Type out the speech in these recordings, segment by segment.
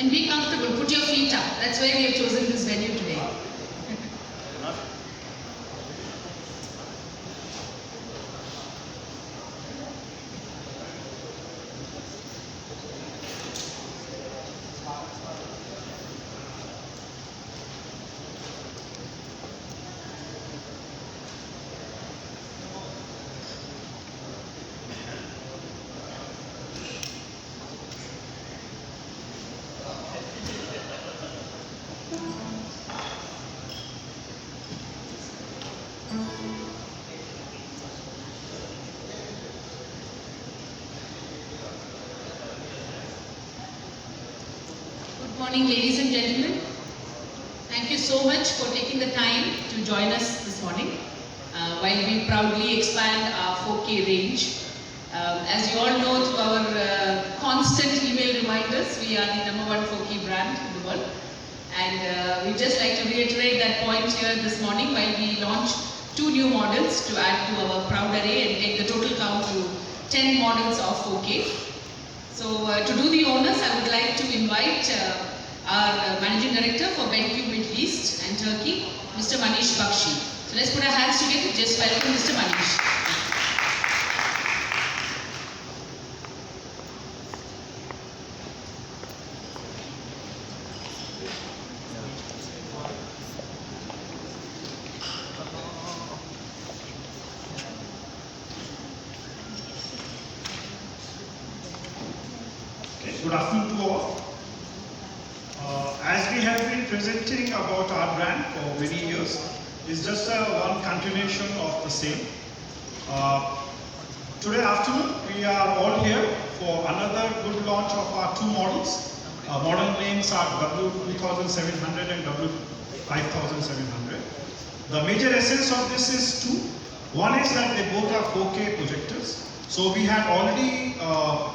and be comfortable. Put your feet up. That's why we have chosen this venue today. Good morning, ladies and gentlemen. Thank you so much for taking the time to join us this morning while we proudly expand our 4K range. As you all know through our constant email reminders, we are the #1 4K brand in the world. And we'd just like to reiterate that point here this morning while we launch 2 new models to add to our proud array and take the total count to 10 models of 4K. So to do the honors, I would like to invite our Managing Director for BenQ Middle East and Turkey, Mr. Manish Bakshi. So let's put our hands together. Just welcome Mr. Manish. Good afternoon to all. As we have been presenting about our brand for many years, it's just one continuation of the same. Today afternoon, we are all here for another good launch of our 2 models. Model names are W2700 and W5700. The major essence of this is 2. One is that they both are 4K projectors. So we have already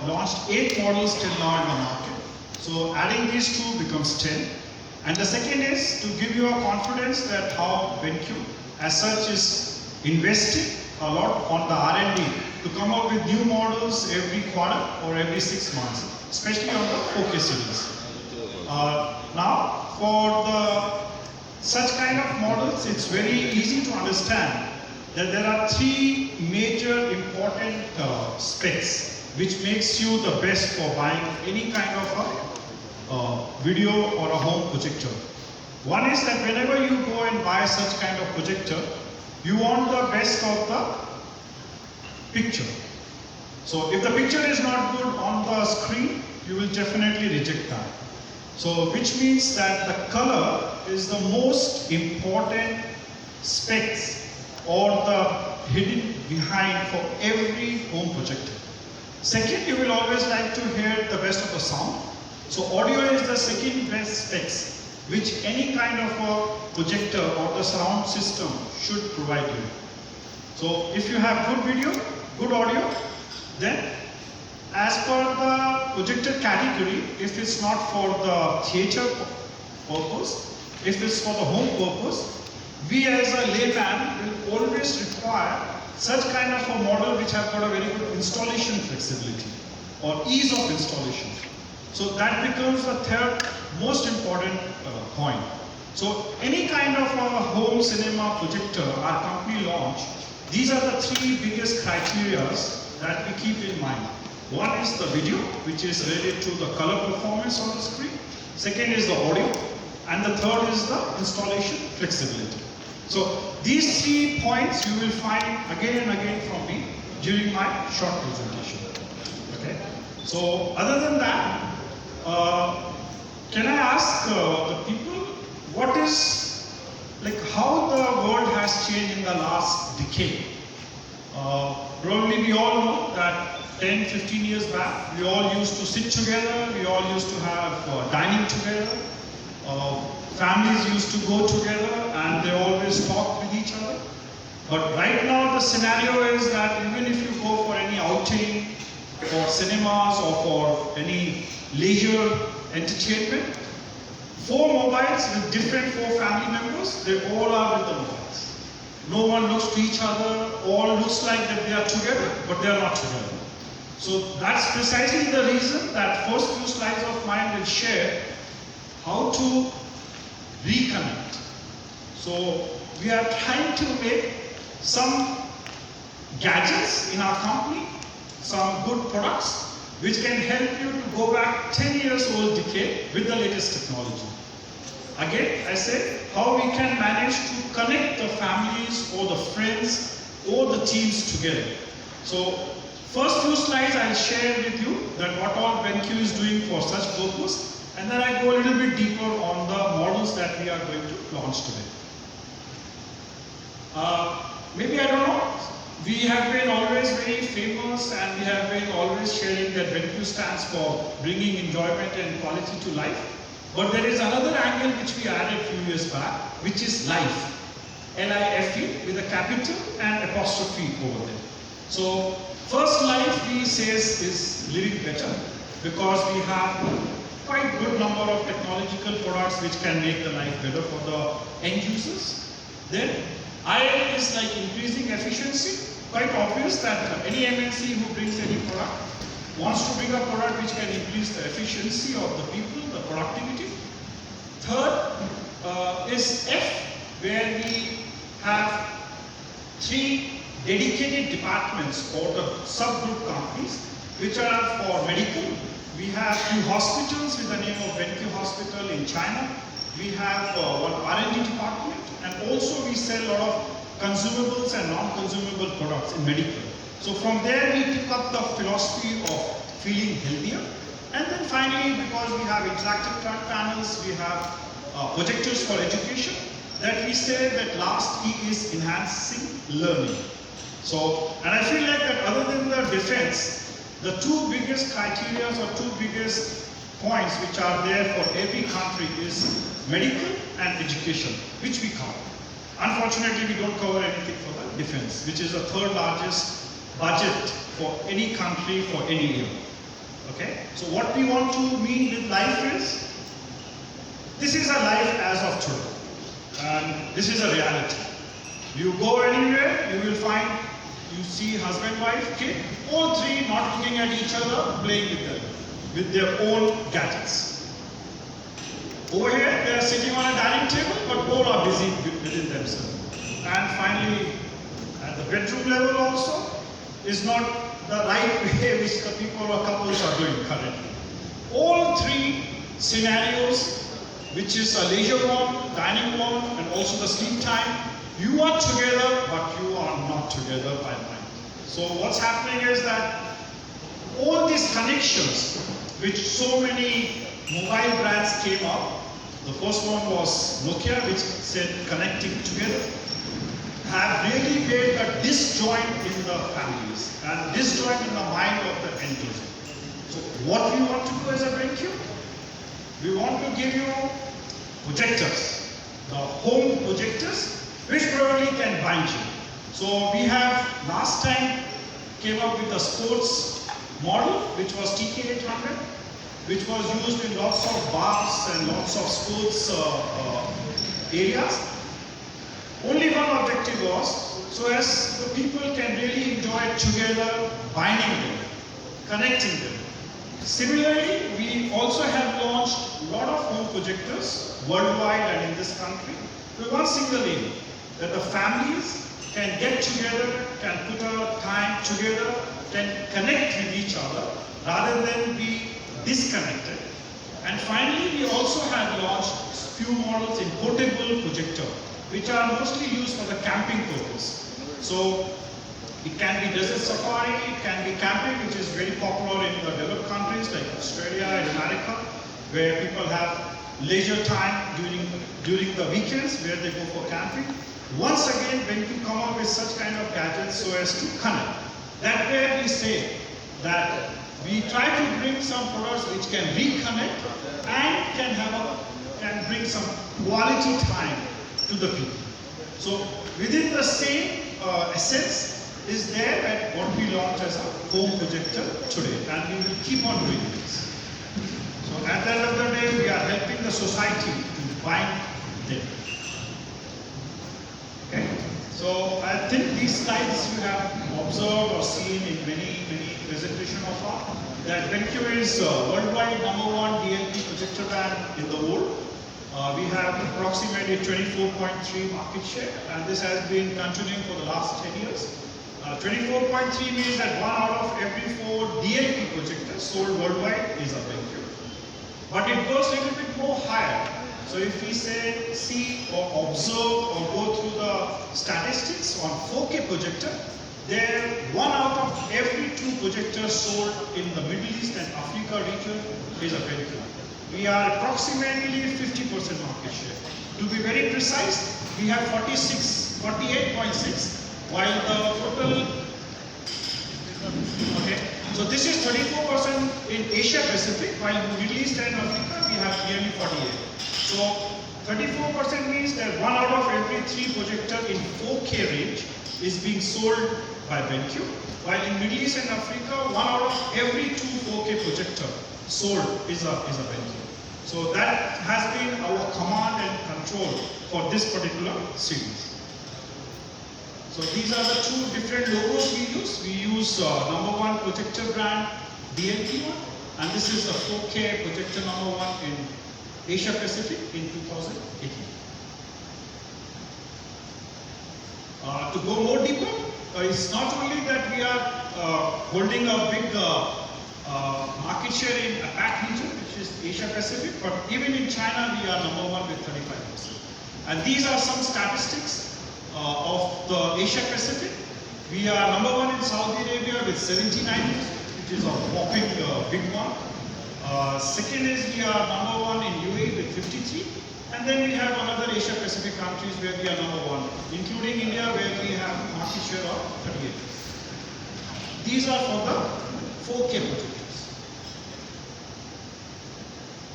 launched 8 models till now in the market. So adding these 2 becomes 10. And the second is to give you a confidence that how BenQ as such is investing a lot on the R&D to come out with new models every quarter or every 6 months, especially on the 4K series. Now for such kind of models, it's very easy to understand that there are 3 major important specs which makes you the best for buying any kind of a video or a home projector. One is that whenever you go and buy such kind of projector, you want the best of the picture. So if the picture is not good on the screen, you will definitely reject that. So which means that the color is the most important specs or the hidden behind for every home projector. Second, you will always like to hear the best of the sound. So audio is the second best specs which any kind of a projector or the surround system should provide you. So if you have good video, good audio, then as per the projector category, if it's not for the theater purpose, if it's for the home purpose, we as a layman will always require such kind of a model which have got a very good installation flexibility or ease of installation. So that becomes the third most important point. So any kind of a home cinema projector our company launch, these are the 3 biggest criteria that we keep in mind. One is the video, which is related to the color performance on the screen. Second is the audio. And the third is the installation flexibility. So these 3 points you will find again and again from me during my short presentation. Okay. So other than that, can I ask the people what is how the world has changed in the last decade? Probably we all know that 10-15 years back we all used to sit together, we all used to have dining together. Families used to go together and they always talk with each other. But right now the scenario is that even if you go for any outing, for cinemas or for any leisure entertainment, 4 mobiles with different 4 family members, they all are with the mobiles. No one looks to each other, all looks like that they are together, but they are not together. So that's precisely the reason that first few slides of mine will share how to reconnect. So we are trying to make some gadgets in our company, some good products, which can help you to go back 10 years old decade with the latest technology. Again, I said, how we can manage to connect the families or the friends or the teams together. So, first few slides I'll share with you that what all BenQ is doing for such purpose, and then I go a little bit deeper on the models that we are going to launch today. Maybe I don't know, we have been always very famous and we have been always sharing that BenQ stands for bringing enjoyment and quality to life. But there is another angle which we added a few years back, which is life. L-I-F-E with a capital and apostrophe over there. So, first life we says is living better because we have quite good number of technological products which can make the life better for the end users. Then I is like increasing efficiency. Quite obvious that any MNC who brings any product wants to bring a product which can increase the efficiency of the people, the productivity. Third is F, where we have 3 dedicated departments or the subgroup companies which are for medical. We have 2 hospitals with the name of BenQ Hospital in China. We have one R&D department, and also we sell a lot of consumables and non-consumable products in medical. So from there we pick up the philosophy of feeling healthier. And then finally, because we have interactive panels, we have projectors for education, that we say that last E is enhancing learning. So, and I feel like that other than the defense, the 2 biggest criteria or 2 biggest points which are there for every country is medical and education, which we cover. Unfortunately, we don't cover anything for the defense, which is the 3rd largest budget for any country for any year. Okay? So what we want to mean with life is, this is a life as of today. And this is a reality. You go anywhere, you will find, you see husband, wife, kid, all 3 not looking at each other, playing with their own gadgets. Over here, they are sitting on a dining table, but all are busy within themselves. And finally, at the bedroom level also, is not the right way which the people or couples are doing currently. All 3 scenarios, which is a leisure one, dining one, and also the sleep time, you are together, but you are not together by mind. So what's happening is that all these connections, which so many mobile brands came up, the first one was Nokia, which said connecting together, have really made a disjoint in the families and disjoint in the mind of the end user. So what we want to do as a BenQ? We want to give you projectors, the home projectors, which probably can bind you. So we have last time came up with a sports model, which was TK800, which was used in lots of bars and lots of sports areas. Only one objective was so as the people can really enjoy it together, binding them, connecting them. Similarly, we also have launched a lot of home projectors worldwide and in this country with one single aim, that the families can get together, can put a time together, can connect with each other rather than be disconnected. And finally, we also have launched few models in portable projector, which are mostly used for the camping purpose. So it can be desert safari, it can be camping, which is very popular in the developed countries like Australia and America, where people have leisure time during the weekends where they go for camping. Once again, when you come up with such kind of gadgets so as to connect, that way we say that we try to bring some products which can reconnect and can bring some quality time to the people. So within the same assets is there at what we launch as a home projector today, and we will keep on doing this. So at the end of the day, we are helping the society to bind them. Okay? So I think these slides you have observed or seen in many presentations of ours, that BenQ is worldwide #1 DLP projector brand in the world. We have approximately 24.3 market share, and this has been continuing for the last 10 years. 24.3 means that 1 out of every 4 DLP projectors sold worldwide is a BenQ. But it goes a little bit more higher. So if we say, see or observe or go through the statistics on 4K projector, there 1 out of every 2 projectors sold in the Middle East and Africa region is a BenQ. We are approximately 50% market share. To be very precise, we have 48.6, while the total, okay, so this is 34% in Asia Pacific, while in the Middle East and Africa we have nearly 48. So 34% means that 1 out of every 3 projector in 4K range is being sold by BenQ, while in Middle East and Africa 1 out of every 2 4K projector sold is a BenQ. So that has been our command and control for this particular series. So these are the 2 different logos we use. We use number 1 projector brand BenQ, and this is the 4K projector number 1 in Asia Pacific in 2018. To go more deeper, it's not only that we are holding a big market share in APAC region, which is Asia Pacific, but even in China we are number 1 with 35%. And these are some statistics of the Asia Pacific. We are number 1 in Saudi Arabia with 79%, which is a whopping big one. Second is we are number 1 in UAE with 53%. And then we have another Asia Pacific countries where we are number 1, including India where we have market share of 38%. These are for the 4K projectors.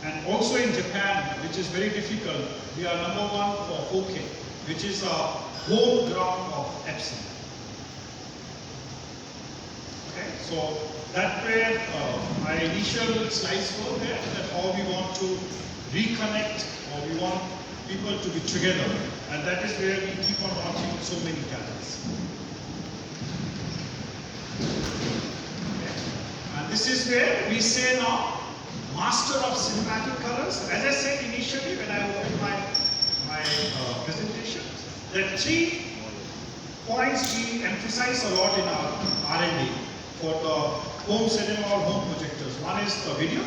And also in Japan, which is very difficult, we are number 1 for 4K, which is a home ground of Epson. Okay, so that where my initial slides were there, that how we want to reconnect, or we want people to be together, and that is where we keep on launching so many gadgets. Okay. And this is where we say now, master of cinematic colors. As I said initially when I opened my presentation, that 3 points we emphasize a lot in our R&D for the home cinema or home projectors. One is the video,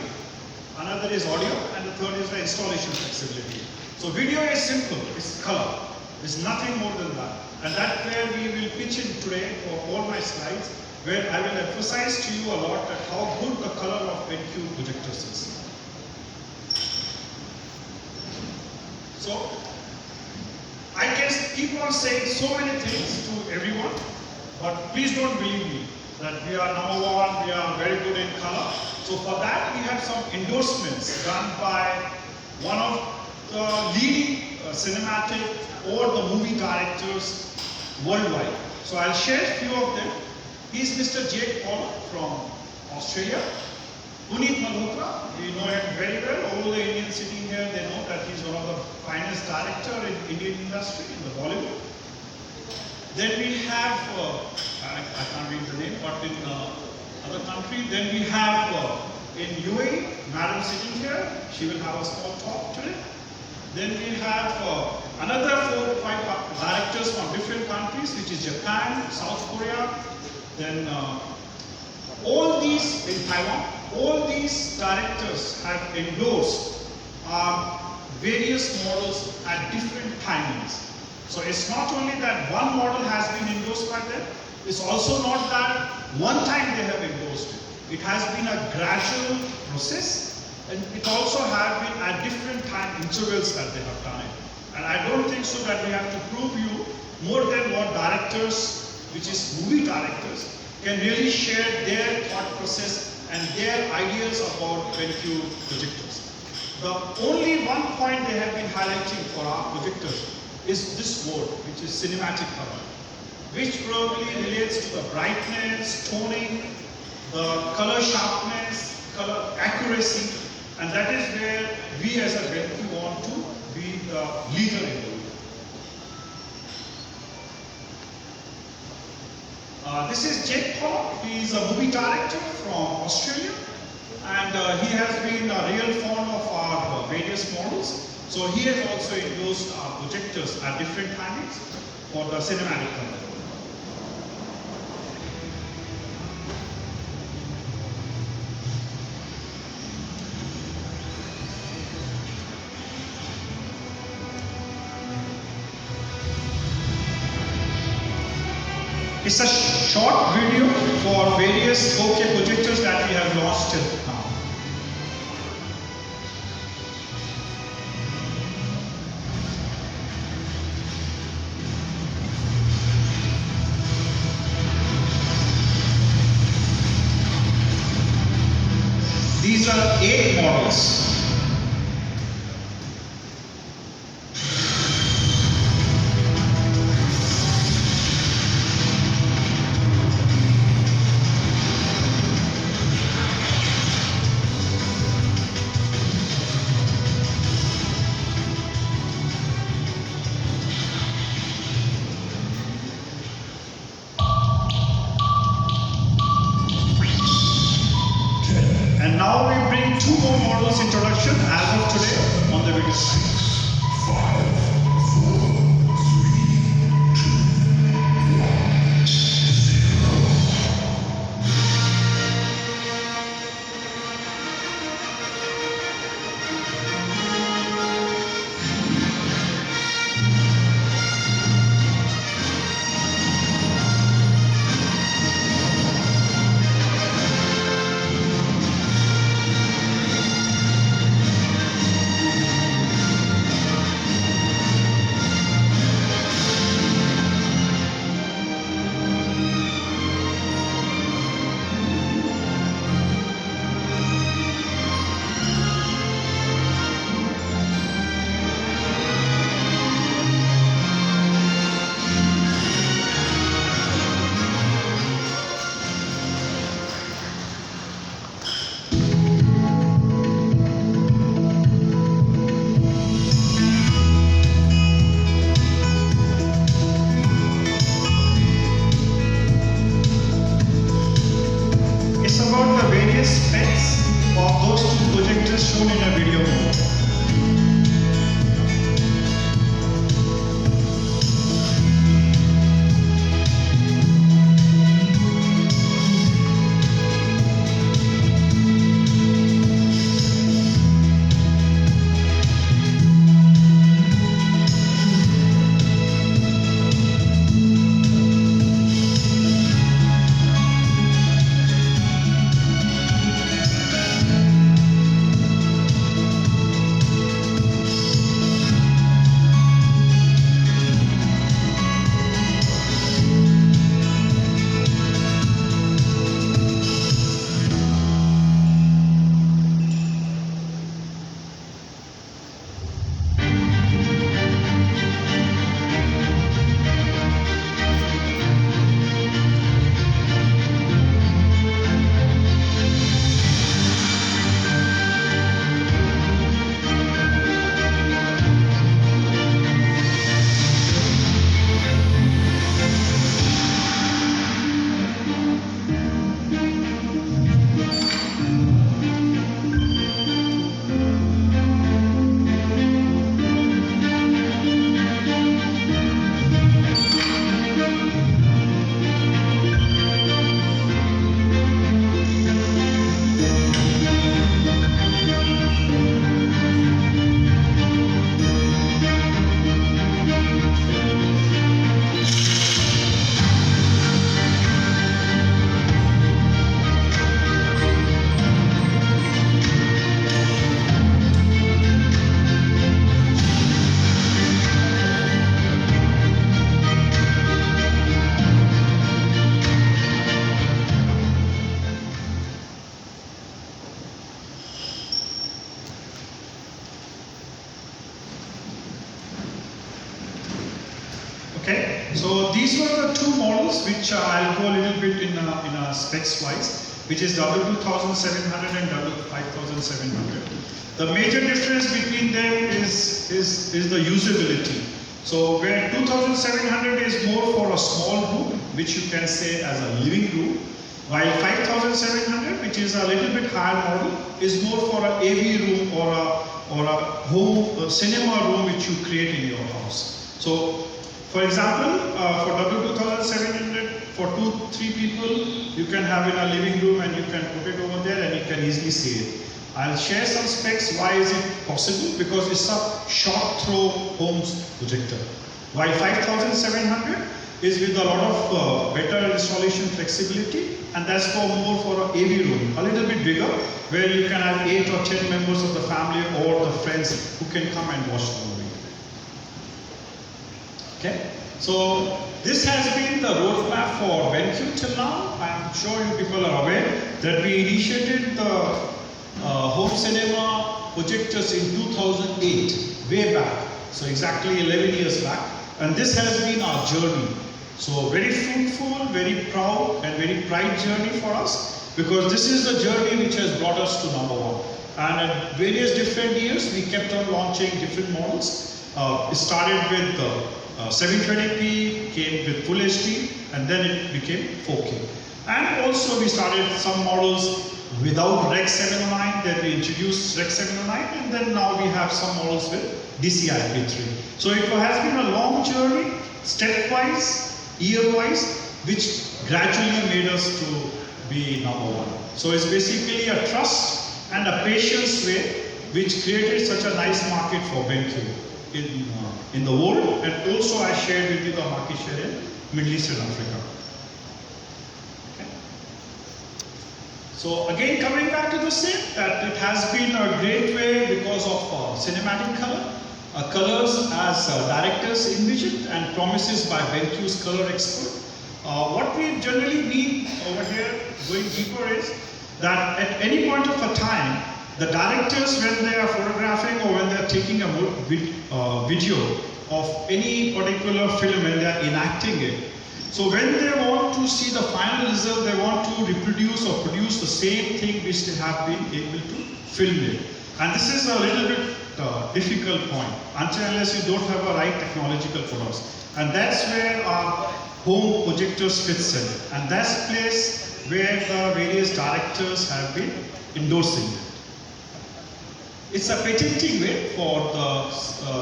another is audio, and the third is the installation flexibility. So video is simple, it's color, it's nothing more than that. And that's where we will pitch in today for all my slides, where I will emphasize to you a lot that how good the color of BenQ projectors is. So I can keep on saying so many things to everyone, but please don't believe me that we are number 1, we are very good in color. So for that we have some endorsements done by one of the leading cinematic or the movie directors worldwide. So I'll share a few of them. He's Mr. Jake Paul from Australia. Puneet Malhotra, we know him very well. All the Indians sitting here, they know that he's one of the finest director in Indian industry, in the Bollywood. Then we have, I can't read the name, but in other country, then we have in UAE, madam sitting here, she will have a small talk today. Then we have another 4 or 5 directors from different countries, which is Japan, South Korea, then all these in Taiwan, all these directors have endorsed various models at different timings. So it's not only that one model has been endorsed by them, it's also not that one time they have endorsed it. It has been a gradual process, and it also has been at different time intervals that they have done it. And I don't think so that we have to prove you more than what directors, which is movie directors, can really share their thought process and their ideas about BenQ projectors. The only one point they have been highlighting for our projectors is this word, which is cinematic color, which probably relates to the brightness, toning, the color sharpness, color accuracy, and that is where we as a BenQ want to be the leader in the world. This is Jake Paul. He is a movie director from Australia, and he has been a real fan of our various models. So he has also endorsed projectors at different timings for the cinematic content. It's a short video for various 4K projectors that we have launched till now. These are 8 models. And now we bring 2 more models introduction as of today on the video slide. 5, 4, shown in a video mode. Okay, so these were the two models which I'll go a little bit in a specs wise, which is W2700 and W5700. The major difference between them is the usability. So where 2700 is more for a small room, which you can say as a living room, While 5700, which is a little bit higher model, is more for an AV room or a home cinema room which you create in your house. So, for example, for W2700, for 2-3 people, you can have in a living room and you can put it over there and you can easily see it. I'll share some specs. Why is it possible? Because it's a short throw home projector. While 5700 is with a lot of better installation flexibility, and that's for more for an AV room, a little bit bigger, where you can have 8 or 10 members of the family or the friends who can come and watch the movie. Okay, so this has been the roadmap for BenQ till now. I'm sure you people are aware that we initiated the home cinema projectors in 2008, way back, so exactly 11 years back, and this has been our journey. So very fruitful, very proud and very pride journey for us, because this is the journey which has brought us to #1. And at various different years, we kept on launching different models. It started with 720p, came with Full HD, and then it became 4K. And also we started some models without Rec 709, then we introduced Rec 709, and then now we have some models with DCI-P3. So it has been a long journey, stepwise, year-wise, which gradually made us to be #1. So it's basically a trust and a patience way which created such a nice market for BenQ in the world, and also I shared with you the market share in Middle East and Africa. Okay. So again, coming back to the same, that it has been a great way because of cinematic color. Colors as directors envisioned and promises by BenQ's color expert. What we generally mean over here, going deeper, is that at any point of a time, the directors, when they are photographing or when they are taking a video of any particular film and they are enacting it, so when they want to see the final result, they want to reproduce or produce the same thing which they have been able to film it. And this is a little bit difficult point, unless you don't have a right technological products. And that's where our home projectors fits in. And that's the place where the various directors have been endorsing it. It's a patenting way for the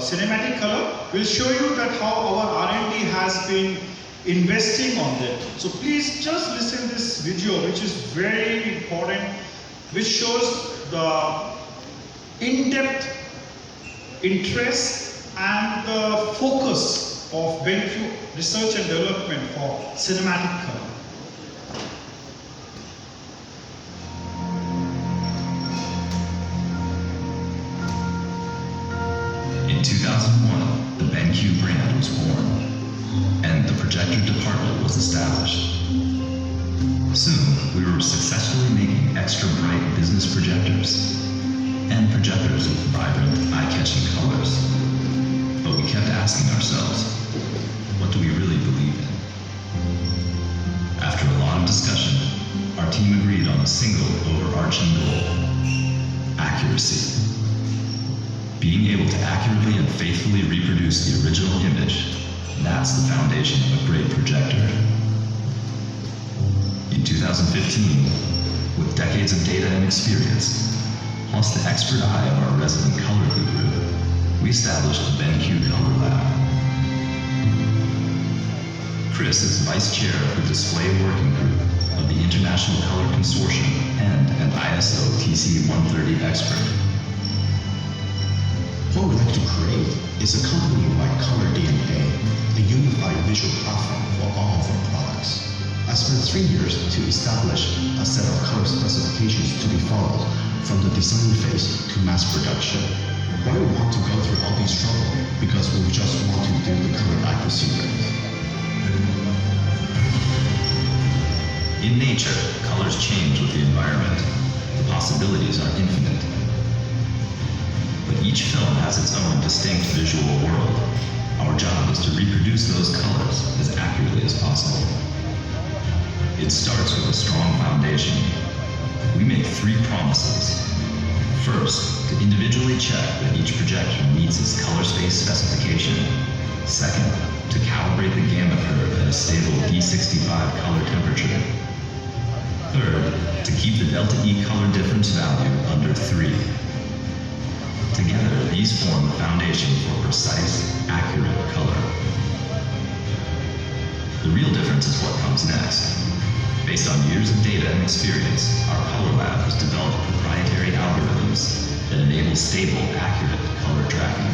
cinematic color. We'll show you that how our R&D has been investing on that. So please just listen to this video, which is very important, which shows the in-depth interest and the focus of BenQ research and development for cinematic color. In 2001, the BenQ brand was born, and the projector department was established. Soon, we were successfully making extra bright business projectors and projectors with vibrant, eye-catching colors. But we kept asking ourselves, what do we really believe in? After a lot of discussion, our team agreed on a single overarching goal: accuracy. Being able to accurately and faithfully reproduce the original image, that's the foundation of a great projector. In 2015, with decades of data and experience, plus the expert eye of our resident color guru, we established the BenQ Color Lab. Chris is Vice Chair of the Display Working Group of the International Color Consortium and an ISO TC 130 expert. What we'd like to create is a company-wide color DNA, a unified visual platform for all of our products. I spent 3 years to establish a set of color specifications to be followed from the design phase to mass production. Why we want to go through all these trouble? Because we just want to do the color accuracy rate. In nature, colors change with the environment. The possibilities are infinite. But each film has its own distinct visual world. Our job is to reproduce those colors as accurately as possible. It starts with a strong foundation. We make 3 promises. First, to individually check that each projector meets its color space specification. Second, to calibrate the gamma curve at a stable D65 color temperature. Third, to keep the delta E color difference value under 3. Together, these form the foundation for precise, accurate color. The real difference is what comes next. Based on years of data and experience, our color lab has developed proprietary algorithms that enable stable, accurate color tracking.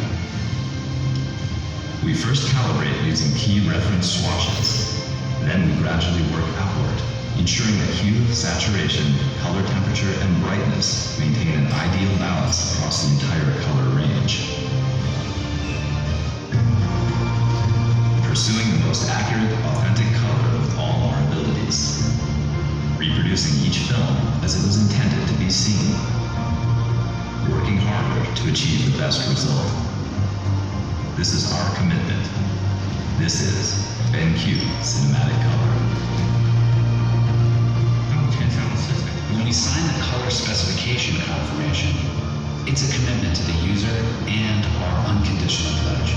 We first calibrate using key reference swatches. Then we gradually work outward, ensuring that hue, saturation, color temperature, and brightness maintain an ideal balance across the entire color range. Pursuing the most accurate, authentic color with all our abilities. Reproducing each film as it was intended to be seen. Working harder to achieve the best result. This is our commitment. This is BenQ Cinematic Color. Okay, fantastic. When we sign the color specification confirmation, it's a commitment to the user and our unconditional pledge.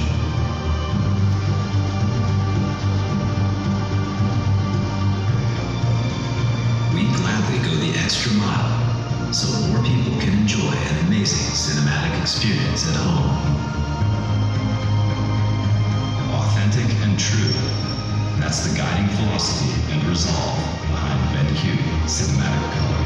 We gladly go the extra mile so more people can enjoy an amazing cinematic experience at home. Authentic and true. That's the guiding philosophy and resolve behind BenQ Cinematic Color.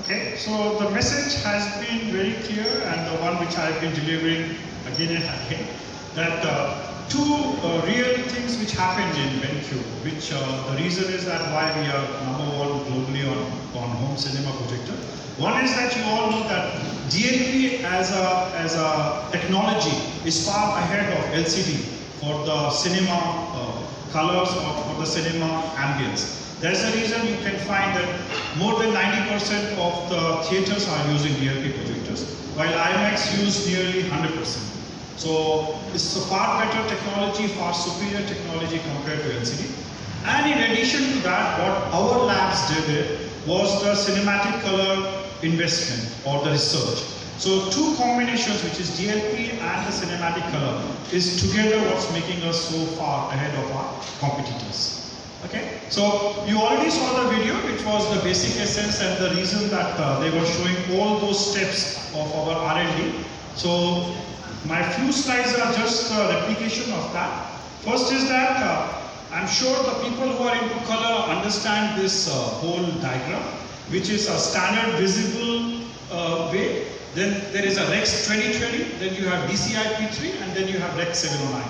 Okay, so the message has been very clear, and the one which I've been delivering again and again, that two real things which happened in BenQ, which the reason is that why we are #1 globally on home cinema projector. One is that you all know that DLP as a technology is far ahead of LCD for the cinema colors or for the cinema ambience. There's a reason you can find that more than 90% of the theaters are using DLP projectors, while IMAX use nearly 100%. So it's a far better technology, far superior technology compared to LCD. And in addition to that, what our labs did was the cinematic color investment or the research. So two combinations, which is DLP and the cinematic color, is together what's making us so far ahead of our competitors. Okay, so you already saw the video, which was the basic essence and the reason that they were showing all those steps of our R&D. So my few slides are just a replication of that. First is that I'm sure the people who are into color understand this whole diagram, which is a standard visible way. Then there is a Rex 2020, then you have DCI P3, and then you have Rex 709.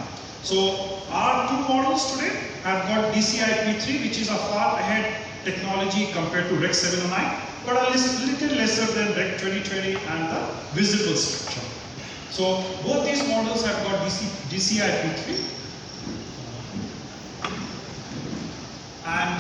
So our two models today have got DCI P3, which is a far ahead technology compared to Rex 709, but a little lesser than Rex 2020 and the visible spectrum. So both these models have got DCI P3. And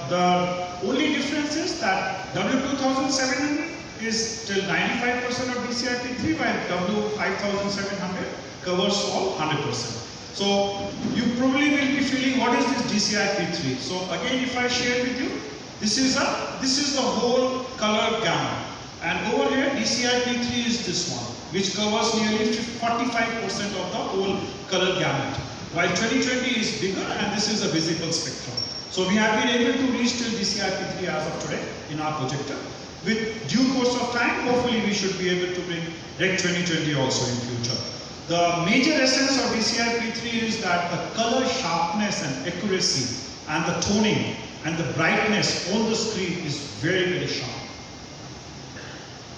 the only difference is that W2700 is still 95% of DCI P3, while W5700 covers all 100%. So you probably will be feeling, what is this DCI P3? So again, if I share with you, this is the whole color gamut. And over here, DCI P3 is this one, which covers nearly 45% of the whole color gamut. While 2020 is bigger, and this is a visible spectrum. So we have been able to reach till DCI P3 as of today in our projector. With due course of time, hopefully we should be able to bring Rec 2020 also in future. The major essence of DCI P3 is that the color sharpness and accuracy and the toning and the brightness on the screen is very, very sharp.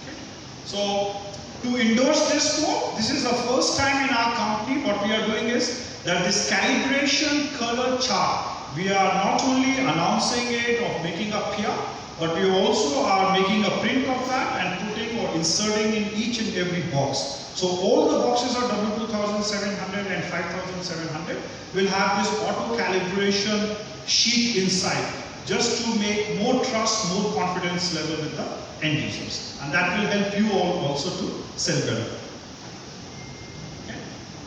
Okay. So to endorse this scope, this is the first time in our company. What we are doing is that this calibration color chart, we are not only announcing it or making a PR, but we also are making a print of that and putting or inserting in each and every box. So all the boxes of W2700 and 5700 will have this auto calibration sheet inside, just to make more trust, more confidence level with the end users. And that will help you all also to sell better. Okay.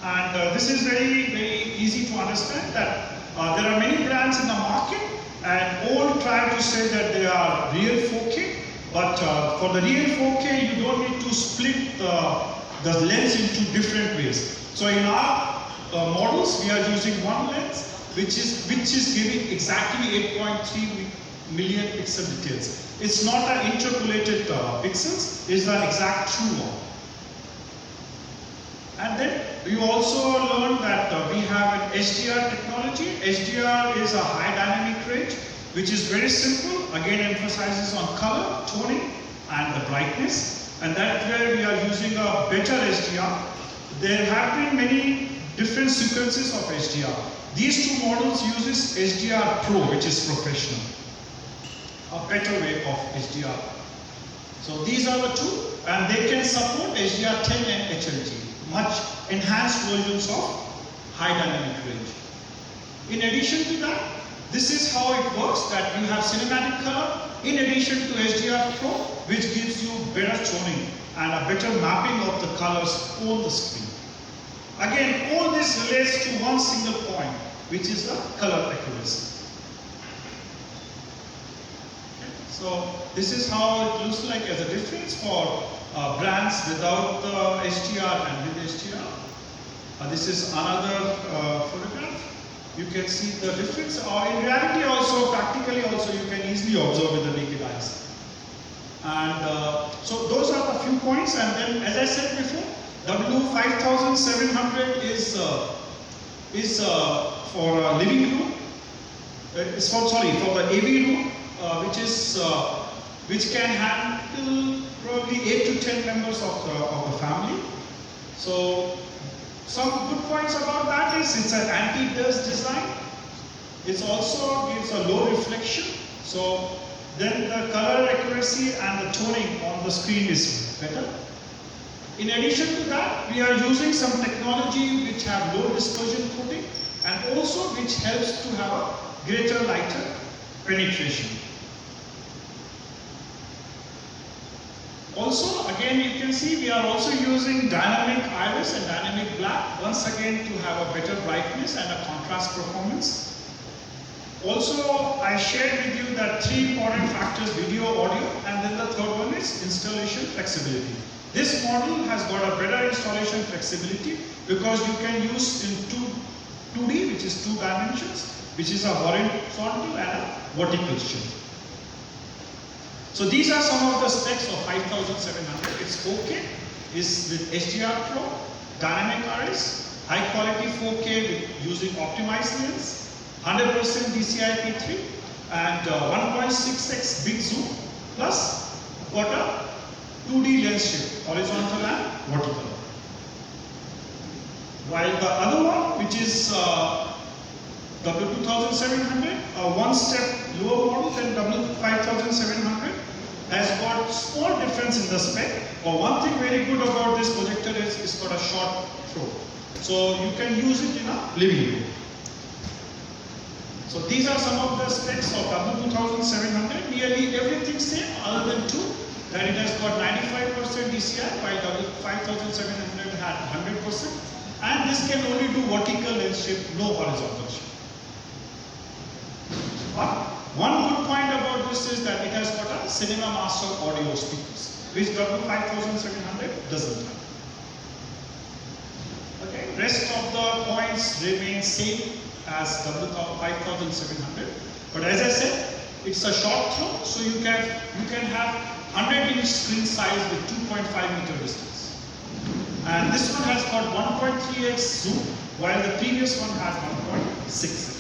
And this is very, very easy to understand that there are many brands in the market and all try to say that they are real 4K, but for the real 4K you don't need to split the lens into different ways. So in our models we are using one lens which is giving exactly 8.3 million pixel details. It's not an interpolated pixels, it's the exact true one. And then you also learned that we have an HDR technology. HDR is a high dynamic range, which is very simple. Again, emphasizes on color, toning, and the brightness. And that's where we are using a better HDR. There have been many different sequences of HDR. These two models uses HDR Pro, which is professional. A better way of HDR. So these are the two, and they can support HDR10 and HLG. Much enhanced versions of high dynamic range. In addition to that, this is how it works, that you have cinematic color in addition to HDR Pro, which gives you better toning and a better mapping of the colors on the screen. Again, all this relates to one single point, which is the color accuracy. So this is how it looks like as a difference for brands without the HDR and with HDR. This is another photograph. You can see the difference. In reality also, practically also, you can easily observe with the naked eyes. And so those are the few points. And then, as I said before, W5700 is for a living room. It's for the AV room, which can handle probably 8 to 10 members of the family. So some good points about that is it's an anti-dust design. It also gives a low reflection. So then the color accuracy and the toning on the screen is better. In addition to that, we are using some technology which have low dispersion coating and also which helps to have a greater lighter penetration. Also, again, you can see we are also using dynamic iris and dynamic black, once again to have a better brightness and a contrast performance. Also, I shared with you that 3 important factors: video, audio, and then the third one is installation flexibility. This model has got a better installation flexibility because you can use in 2D, which is 2 dimensions, which is a horizontal and a vertical shift. So these are some of the specs of 5700. It's 4K, is with HDR Pro, dynamic iris, high quality 4K with using optimized lens, 100% DCI-P3, and 1.6x big zoom, plus got a 2D lens shift, horizontal and vertical. While the other one, which is W2700, a one step lower model than W5700, has got small difference in the spec. But one thing very good about this projector is it's got a short throw. So you can use it in a living room. So these are some of the specs of W2700. Nearly everything same other than 2, that it has got 95% DCI while W5700 had 100%. And this can only do vertical lens shift, no horizontal shift. But one good point about this is that it has got a Cinema Master audio speakers, which W5700 doesn't have. Okay, rest of the points remain same as W5700. But as I said, it's a short throw, so you can have 100-inch screen size with 2.5 meter distance. And this one has got 1.3x zoom, while the previous one had 1.6x.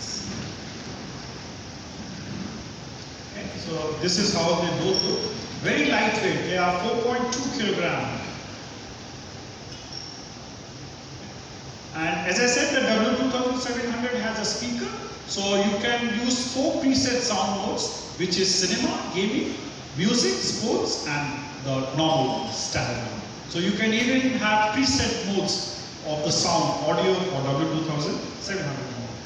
So this is how they both look. Very lightweight, they are 4.2 kilogram. And as I said, the W2700 has a speaker, so you can use 4 preset sound modes, which is cinema, gaming, music, sports, and the normal standard one. So you can even have preset modes of the sound audio for W2700 mode.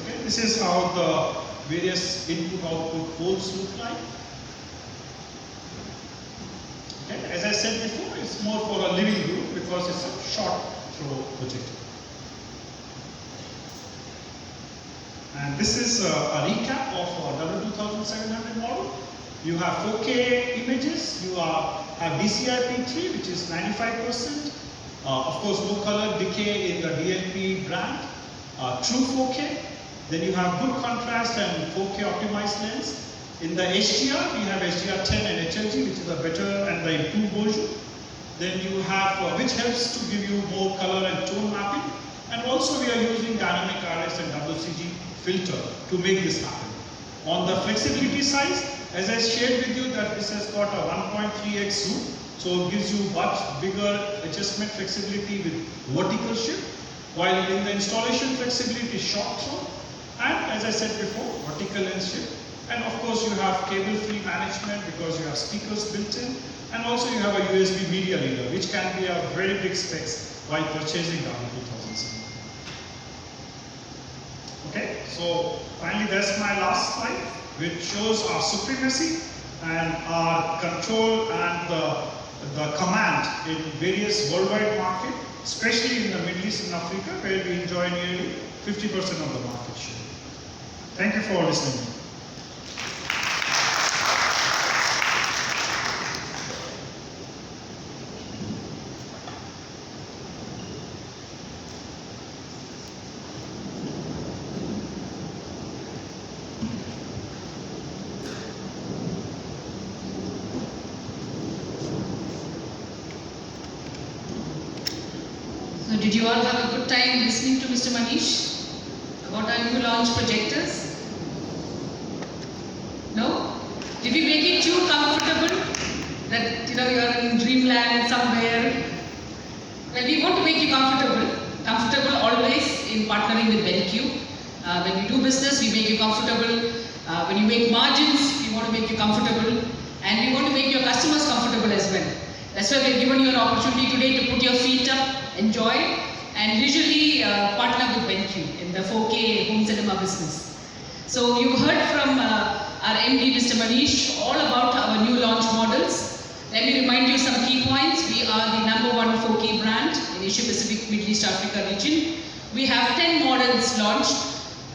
Okay, this is how the various input-output ports look like. Okay, as I said before, it's more for a living room because it's a short throw projector. And this is a recap of our W2700 model. You have 4K images, you have DCI-P3, which is 95%. Of course, no color decay in the DLP brand. True 4K. Then you have good contrast and 4K optimized lens. In the HDR, we have HDR10 and HLG, which is a better and the improved version. Then you have, which helps to give you more color and tone mapping. And also we are using dynamic RS and WCG filter to make this happen. On the flexibility side, as I shared with you that this has got a 1.3x zoom. So it gives you much bigger adjustment flexibility with vertical shift. While in the installation flexibility is short throw. And as I said before, vertical lens shift. And of course you have cable-free management because you have speakers built in. And also you have a USB media reader, which can be a very big specs while purchasing the W2007. Okay, so finally that's my last slide, which shows our supremacy and our control and the command in various worldwide market, especially in the Middle East and Africa, where we enjoy nearly 50% of the market share. Thank you for listening. So did you all have a good time listening to Mr. Manish about our new launch projectors? No? Did we make it too comfortable that you're in dreamland somewhere? Well, we want to make you comfortable always in partnering with BenQ. When we do business, we make you comfortable. When you make margins, we want to make you comfortable, and we want to make your customers comfortable as well. That's why we've given you an opportunity today to put your feet up, enjoy, and visually partner with BenQ in the 4K home cinema business. So you heard from our MD, Mr. Manish, all about our new launch models. Let me remind you some key points. We are the #1 4K brand in Asia Pacific, Middle East, Africa region. We have 10 models launched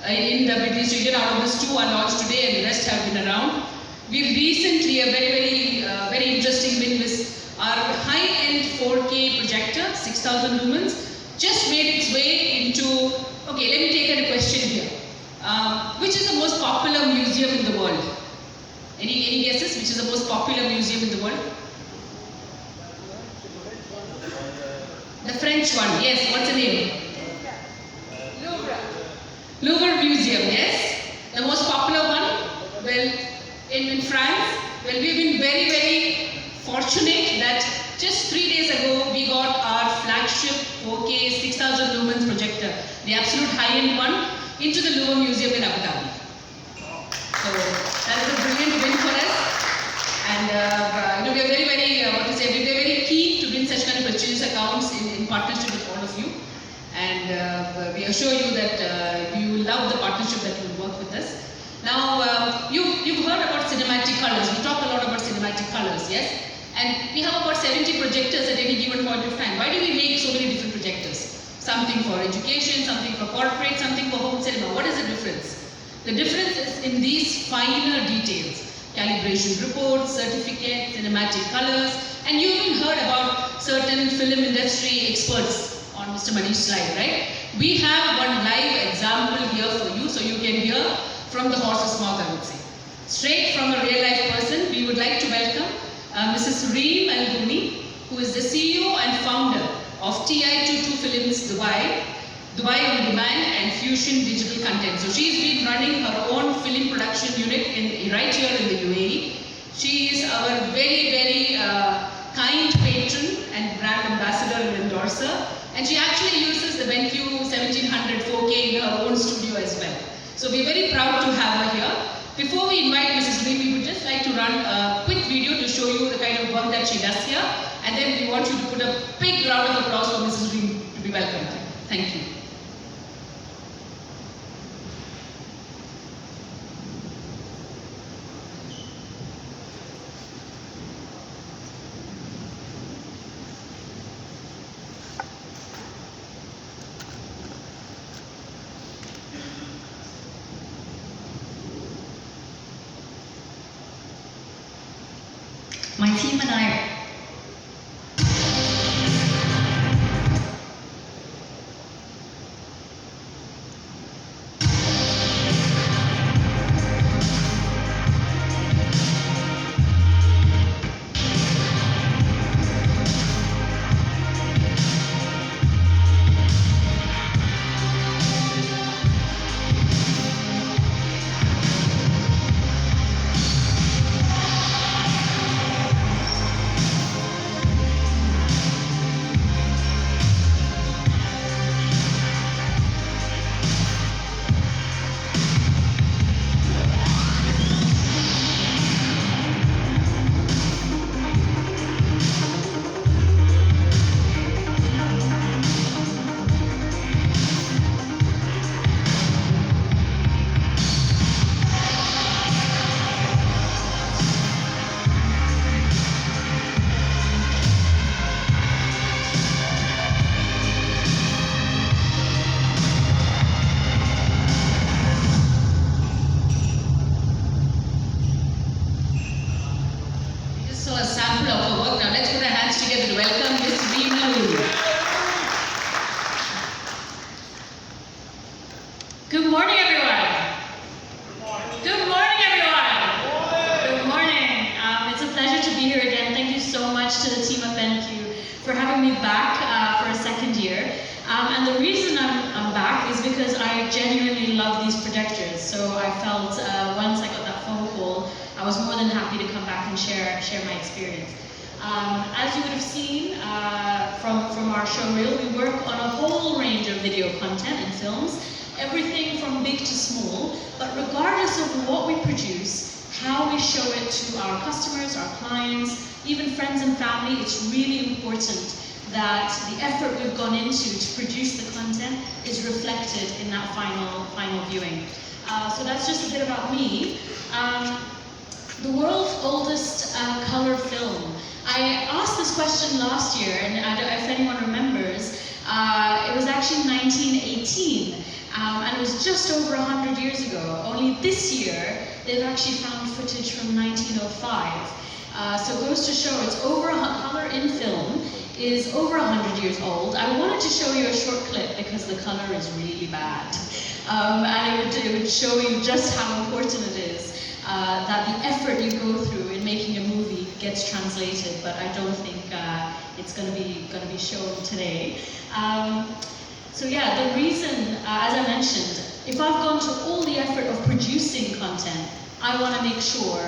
in the Middle East region. Out of this, 2 are launched today and the rest have been around. We've recently, a very interesting win with our high-end 4K projector, 6,000 lumens, just made its way into, okay, let me take a question here. Which is the most popular museum in the world? Any guesses? Which is the most popular museum in the world? The French one, yes. What's the name? Louvre Museum, yes. The most popular one? Well, in France, well, we've been very fortunate that just 3 days ago, we got our flagship 4K 6,000 lumens projector, the absolute high-end one, into the Louvre Museum in Abu Dhabi. So that is a brilliant win for us, and we are we're very keen to win such kind of prestigious accounts in partnership with all of you, and we assure you that you will love the partnership that you will work with us. Now you've heard about cinematic colors. We talk a lot about cinematic colors, yes, and we have about 70 projectors at any given point of time. Why do we make so many different projectors? Something for education, something for corporate, something for home cinema. What is the difference? The difference is in these finer details. Calibration reports, certificates, cinematic colors, and you even heard about certain film industry experts on Mr. Manish's slide, right? We have one live example here for you, so you can hear from the horse's mouth, I would say. Straight from a real life person, we would like to welcome Mrs. Reem Al-Guni, who is the CEO and founder of TI22 Films Dubai On Demand and Fusion Digital Content. So she's been running her own film production unit right here in the UAE. She is our very kind patron and brand ambassador and endorser. And she actually uses the BenQ 1700 4K in her own studio as well. So we're very proud to have her here. Before we invite Mrs. Reem, we would just like to run a quick video to show you the kind of work that she does here. And then we want you to put a big round of applause for Mrs. Reem to be welcomed. Thank you. My team and I a sample of her work. Now let's put our hands together to welcome Miss Reenu. Good morning, everyone. Good morning, everyone. Good morning. It's a pleasure to be here again. Thank you so much to the team at BenQ for having me back for a second year. And the reason I'm back is because I genuinely love these projectors. So I felt once I got that phone call, I was more than happy to come back and share my experience. As you would have seen from our show reel, we work on a whole range of video content and films, everything from big to small, but regardless of what we produce, how we show it to our customers, our clients, even friends and family, it's really important that the effort we've gone into to produce the content is reflected in that final viewing. So that's just a bit about me. The world's oldest color film. I asked this question last year, and if anyone remembers, it was actually 1918, and it was just over 100 years ago. Only this year, they've actually found footage from 1905. So it goes to show color in film is over 100 years old. I wanted to show you a short clip because the color is really bad. And it would show you just how important it is that the effort you go through in making a movie gets translated, but I don't think it's going to be shown today. So yeah, the reason, as I mentioned, if I've gone to all the effort of producing content, I want to make sure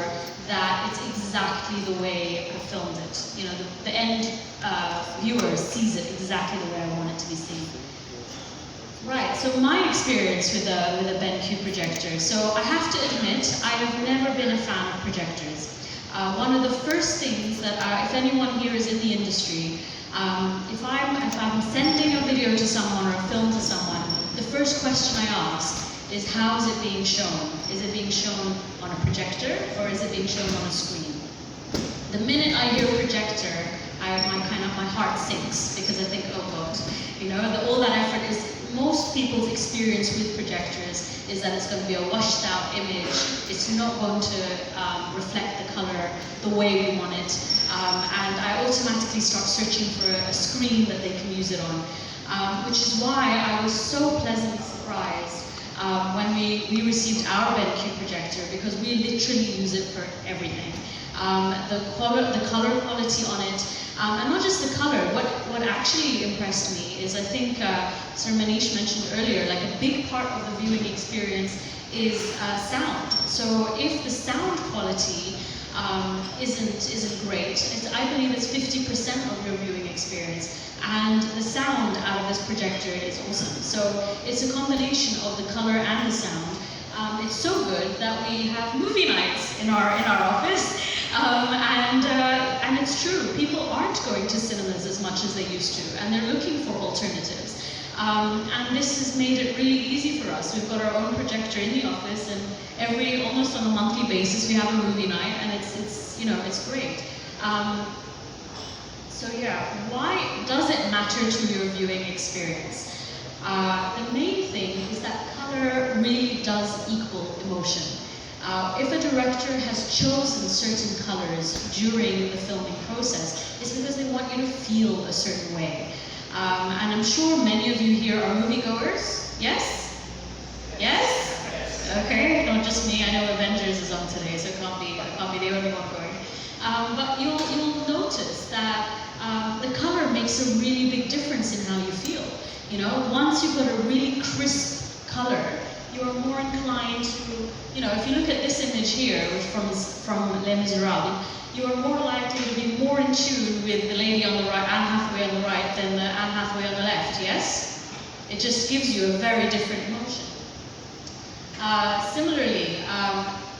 that it's exactly the way I filmed it. You know, the end viewer sees it exactly the way I want it to be seen. Right, so my experience with a BenQ projector. So I have to admit, I have never been a fan of projectors. One of the first things that, if anyone here is in the industry, if I'm sending a video to someone or a film to someone, the first question I ask is, how is it being shown? Is it being shown on a projector or is it being shown on a screen? The minute I hear projector, my heart sinks because I think, oh God, you know, all that effort is. Most people's experience with projectors is that it's going to be a washed out image. It's not going to reflect the color the way we want it. And I automatically start searching for a screen that they can use it on. Which is why I was so pleasantly surprised when we received our BenQ projector, because we literally use it for everything. The color quality on it, and not just the color. What actually impressed me is, I think Sir Manish mentioned earlier, like a big part of the viewing experience is sound. So if the sound quality isn't great, I believe it's 50% of your viewing experience, and the sound out of this projector is awesome. So it's a combination of the color and the sound. It's so good that we have movie nights in our office. And it's true, people aren't going to cinemas as much as they used to, and they're looking for alternatives. And this has made it really easy for us. We've got our own projector in the office, and almost on a monthly basis, we have a movie night, and it's great. So yeah, why does it matter to your viewing experience? The main thing is that color really does equal emotion. If a director has chosen certain colors during the filming process, it's because they want you to feel a certain way. And I'm sure many of you here are moviegoers. Yes? Yes? Okay, not just me. I know Avengers is on today, so it can't be the only one going. But you'll notice that the color makes a really big difference in how you feel. You know, once you've got a really crisp color, you're more inclined to, you know, if you look at this image here, which from Les Miserables, you are more likely to be more in tune with the lady on the right, Anne Hathaway on the right, than the Anne Hathaway on the left, yes? It just gives you a very different emotion. Similarly,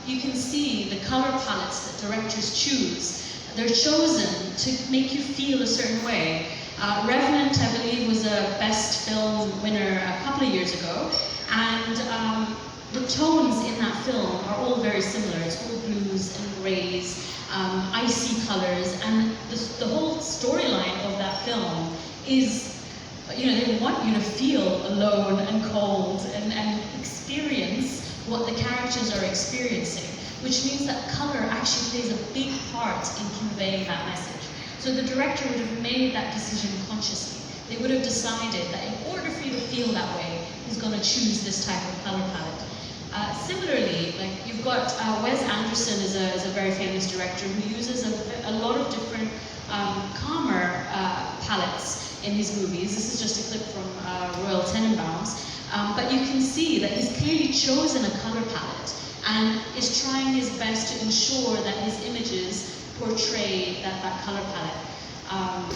you can see the color palettes that directors choose. They're chosen to make you feel a certain way. Revenant, I believe, was a Best Film winner a couple of years ago, and the tones in that film are all very similar. It's all blues and grays, icy colors, and the whole storyline of that film is, you know, they want you to feel alone and cold and experience what the characters are experiencing, which means that color actually plays a big part in conveying that message. So the director would have made that decision consciously. They would have decided that in order for you to feel that way, he's going to choose this type of color palette. Similarly, like you've got Wes Anderson is a very famous director who uses a lot of different calmer palettes in his movies. This is just a clip from Royal Tenenbaums. But you can see that he's clearly chosen a color palette and is trying his best to ensure that his images portray that color palette.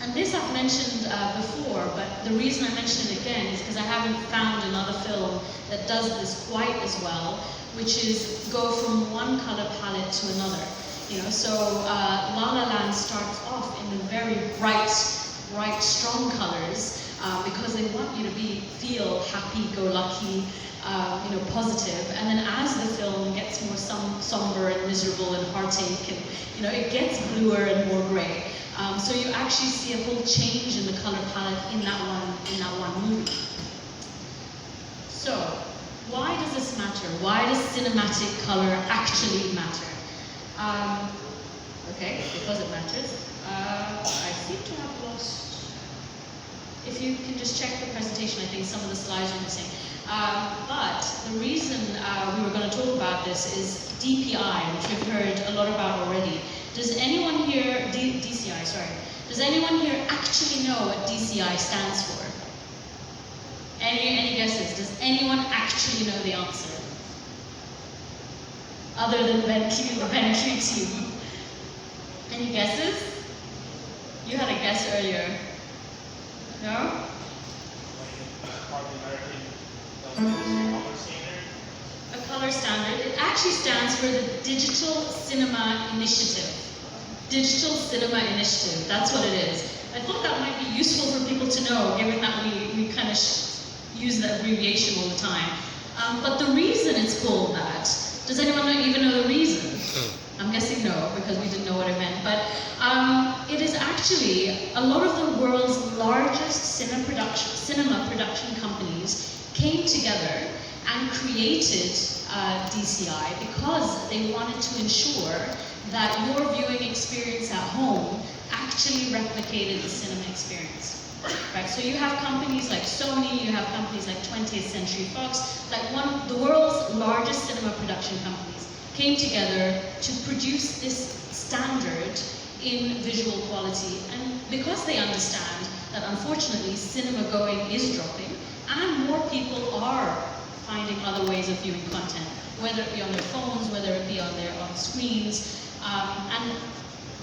And this I've mentioned before, but the reason I mention it again is because I haven't found another film that does this quite as well, which is go from one color palette to another. You know, so La La Land starts off in the very bright, strong colors because they want you to feel happy-go-lucky, you know, positive. And then as the film gets more somber and miserable and heartache, and you know, it gets bluer and more gray. So you actually see a whole change in the color palette in that one movie. So, why does this matter? Why does cinematic color actually matter? Okay, because it matters. I seem to have lost. If you can just check the presentation, I think some of the slides are missing. But the reason we were going to talk about this is DPI, which we've heard a lot about already. Does anyone here, DCI, sorry. Does anyone here actually know what DCI stands for? Any guesses? Does anyone actually know the answer? Other than BenQ, the BenQ team. Any guesses? You had a guess earlier. No? A color standard. It actually stands for the Digital Cinema Initiative. Digital Cinema Initiative, that's what it is. I thought that might be useful for people to know, given that we kind of use the abbreviation all the time. But the reason it's called that, does anyone even know the reason? I'm guessing no, because we didn't know what it meant. But it is actually a lot of the world's largest cinema production companies came together and created DCI because they wanted to ensure that your viewing experience at home actually replicated the cinema experience. Right? So you have companies like Sony, you have companies like 20th Century Fox, like one of the world's largest cinema production companies came together to produce this standard in visual quality. And because they understand that unfortunately cinema going is dropping and more people are finding other ways of viewing content, whether it be on their phones, whether it be on screens, and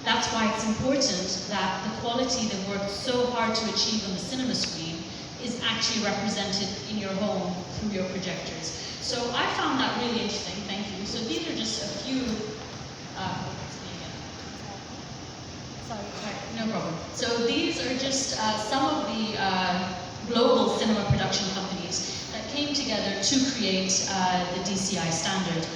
that's why it's important that the quality they've worked so hard to achieve on the cinema screen is actually represented in your home through your projectors. So I found that really interesting, thank you. So these are just a few, no problem. So these are just some of the global cinema production companies that came together to create the DCI standard.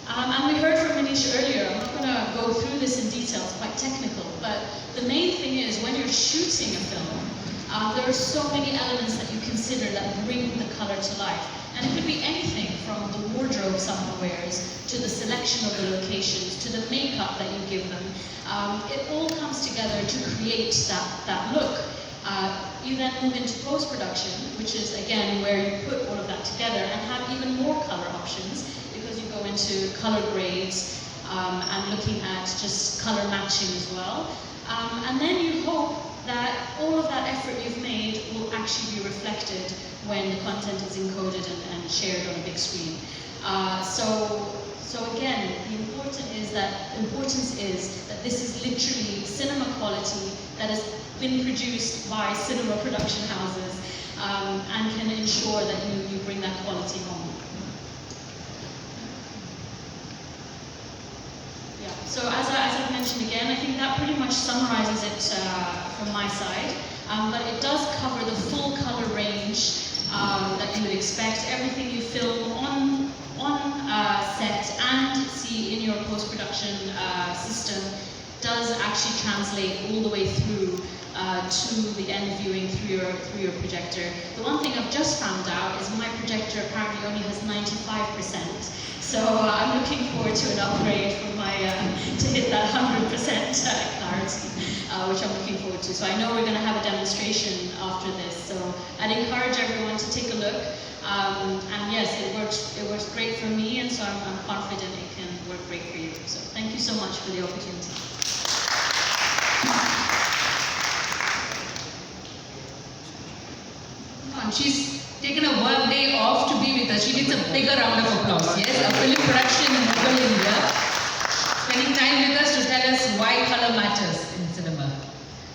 And we heard from Manish earlier, I'm not going to go through this in detail, it's quite technical, but the main thing is when you're shooting a film, there are so many elements that you consider that bring the color to life. And it could be anything from the wardrobe someone wears, to the selection of the locations, to the makeup that you give them. It all comes together to create that look. You then move into post-production, which is again where you put all of that together and have even more color options, because you go into color grades and looking at just color matching as well. And then you hope that all of that effort you've made will actually be reflected when the content is encoded and shared on a big screen. So again, the importance is that this is literally cinema quality that has been produced by cinema production houses and can ensure that you bring that quality home. Yeah. So as I've mentioned again, I think that pretty much summarizes it from my side. But it does cover the full color range that you would expect. Everything you film on set and see in your post-production system does actually translate all the way through to the end viewing through your projector. The one thing I've just found out is my projector apparently only has 95%. So I'm looking forward to an upgrade for my to hit that 100% clarity, which I'm looking forward to. So I know we're going to have a demonstration after this. So I'd encourage everyone to take a look. And yes, it works great for me, and so I'm confident it can work great for you. So thank you so much for the opportunity. She's taken a work day off to be with us. She needs a bigger round of applause. Yes, a film production mogul in India, spending time with us to tell us why color matters in cinema.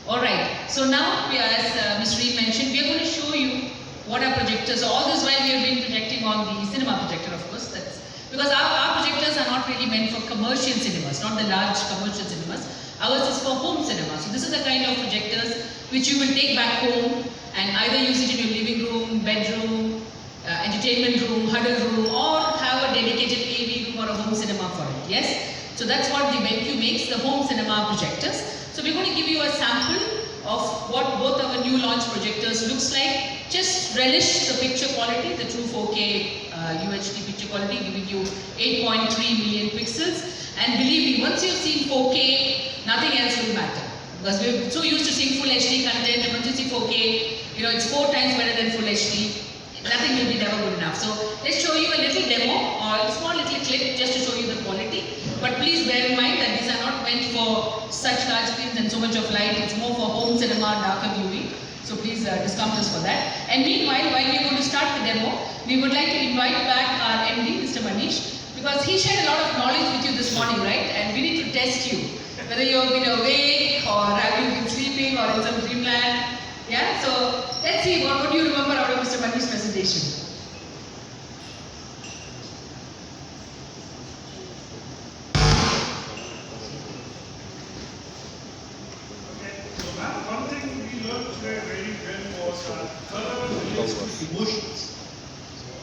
All right. So now, as Ms. Reed mentioned, we are going to show you what our projectors. All this while we have been projecting on the cinema projector, of course. That's because our projectors are not really meant for commercial cinemas, not the large commercial cinemas. Ours is for home cinema. So this is the kind of projectors which you will take back home and either use it in your living room, bedroom, entertainment room, huddle room, or have a dedicated AV room or a home cinema for it. Yes? So that's what the BenQ makes, the home cinema projectors. So we're going to give you a sample of what both our new launch projectors looks like. Just relish the picture quality, the true 4K UHD picture quality, giving you 8.3 million pixels. And believe me, once you've seen 4K, nothing else will matter. Because we're so used to seeing full HD content, and once you see 4K, it's 4 times better than full HD. Nothing will be never good enough. So let's show you a little demo or a small little clip just to show you the quality. But please bear in mind that these are not meant for such large screens and so much of light. It's more for home cinema, darker viewing. So please discount us for that. And meanwhile, while we're going to start the demo, we would like to invite back our MD, Mr. Manish, because he shared a lot of knowledge with you this morning, right? And we need to test you, whether you've been awake or have you been sleeping or in some dreamland. Yeah, so let's see what do you remember out of Mr. Manish's presentation. One thing we learned today very well was that color relates to emotions.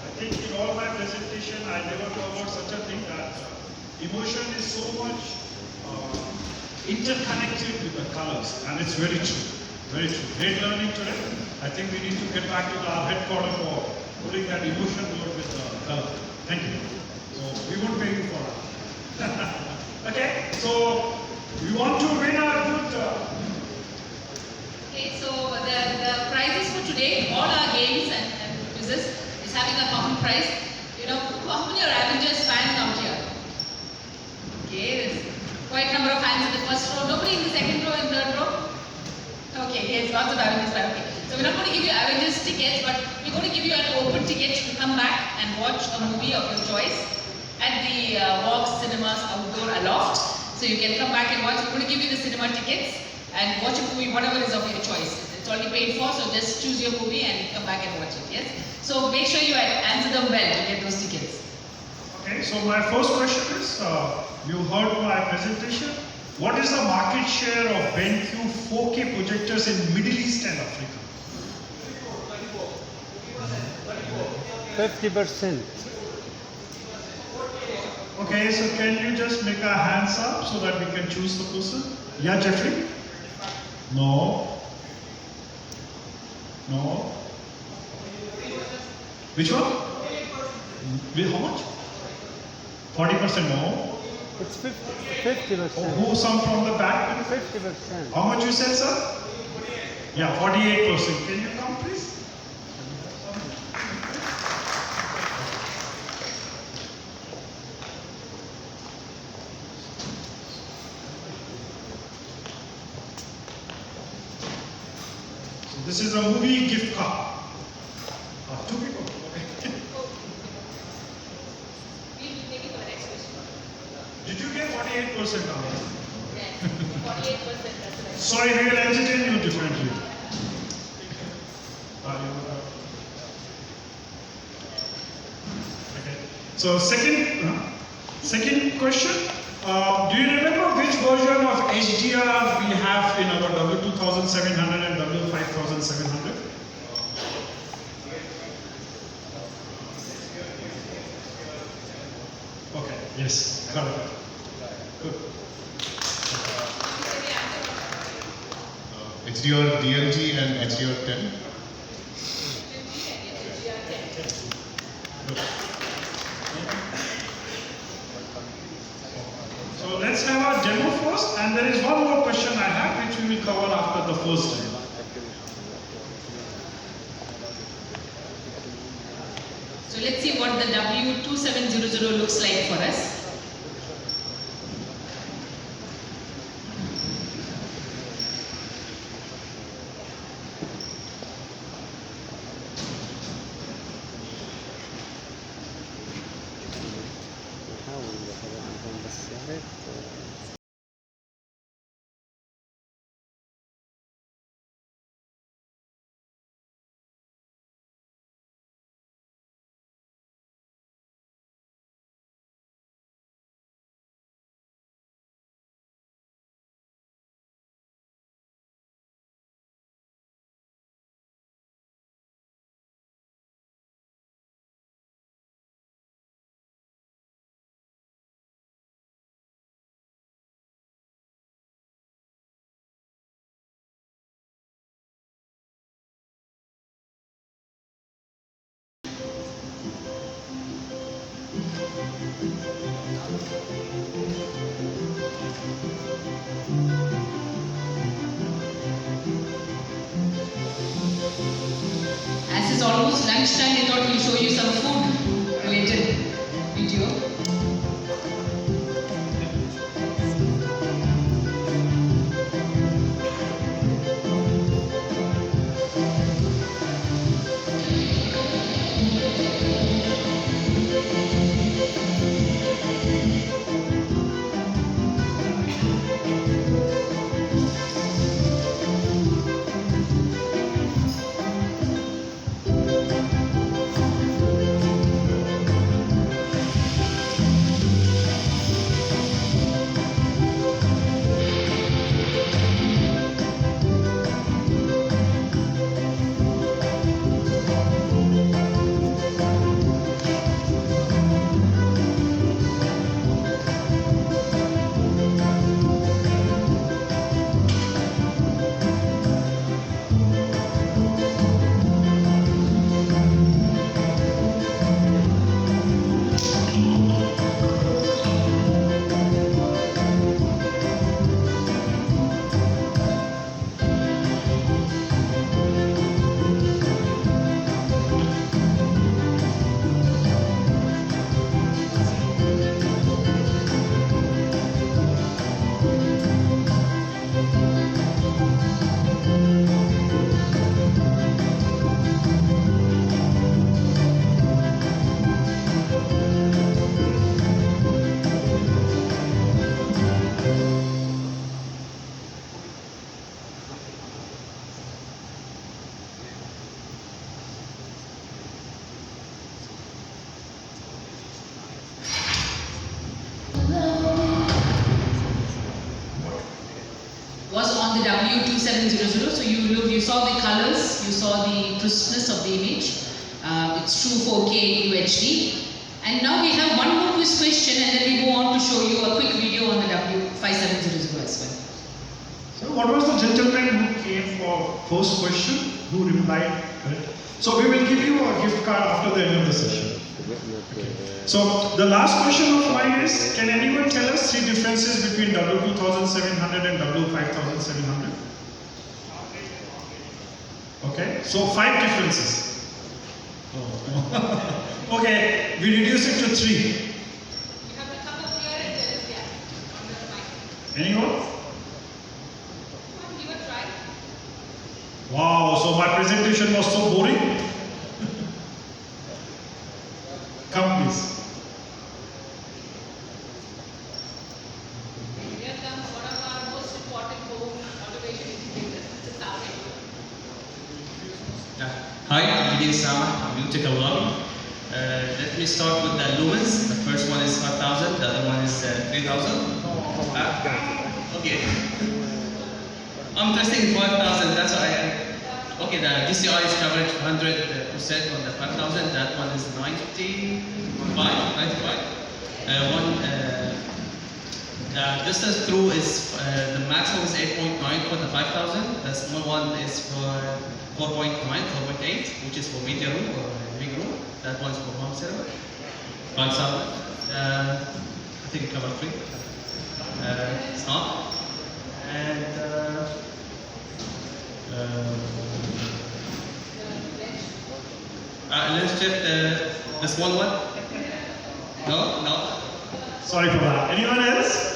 I think in all my presentation I never covered such a thing that emotion is so much interconnected with the colors, and it's very true. Very true. Great learning today. I think we need to get back to our headquarters for putting that emotion word with the color. Thank you. So we won't pay you for that. Okay, so we want to win our good. Okay, so the prizes for today, all our games and quizzes is having a common prize. How many are Avengers fans out here? Okay, there's quite a number of fans in the first row. Nobody in the second row and third row? Okay, yes, lots of Avengers fans. Okay. So we're not going to give you Avengers tickets, but we're going to give you an open ticket to come back and watch a movie of your choice at the Walks Cinemas Outdoor Aloft. So you can come back and watch. We're going to give you the cinema tickets and watch a movie, whatever is of your choice. It's already paid for, so just choose your movie and come back and watch it, yes? So make sure you answer them well to get those tickets. Okay, so my first question is, you heard my presentation. What is the market share of BenQ 4K projectors in Middle East and Africa? 50%. Okay, so can you just make our hands up so that we can choose the person? Yeah, Jeffrey? No. No. Which one? With how much? 40% more. It's 50%. Who some from the back? 50%. How much you said, sir? Yeah, 48%. Can you come, please? So this is a movie gift card. Two people. Okay. Did you get 48% on it? Yes, 48%. Sorry, we will entertain you differently. Okay. So second question. Do you remember which version of HDR we have in our W2700 and W5700? Okay. Yes. Got it. Good. HDR DLG and HDR 10. So let's have our demo first, and there is one more question I have which we will cover after the first demo. So let's see what the W2700 looks like for us. As it's almost lunchtime, we thought we'll show you some food related video. Was on the W2700, so you saw the colors, you saw the crispness of the image. It's true 4K UHD. And now we have one more quiz question, and then we go on to show you a quick video on the W5700 as well. So what was the gentleman who came for first question, who replied? Correct. So we will give you a gift card after the end of the session. So the last question of mine is, can anyone tell us three differences between W2700 and W5700? Okay, so 5 differences. Oh. Okay, we reduce it to 3. You have to come up here and tell us the answer on the mic. Anyone? Come on, give a try. Wow, so my presentation was so boring. Come please. Here comes one of our most important home automation integrators, Mr. Same. Hi, my name is Sama. I'm Optical Lobby. Let me start with the lumens. The first one is 5,000, the other one is 3,000. Okay. I'm testing 5,000, that's why okay, the DCI is coverage 100% on the 5,000, that one is 95. The distance through is, the maximum is 8.9 for the 5,000, the small one is for 4.9, 4.8, which is for media room or big room. That one's for home server. 5,000. I think it covered 3. It's not. And let's check the small one. No. Sorry for that. Anyone else?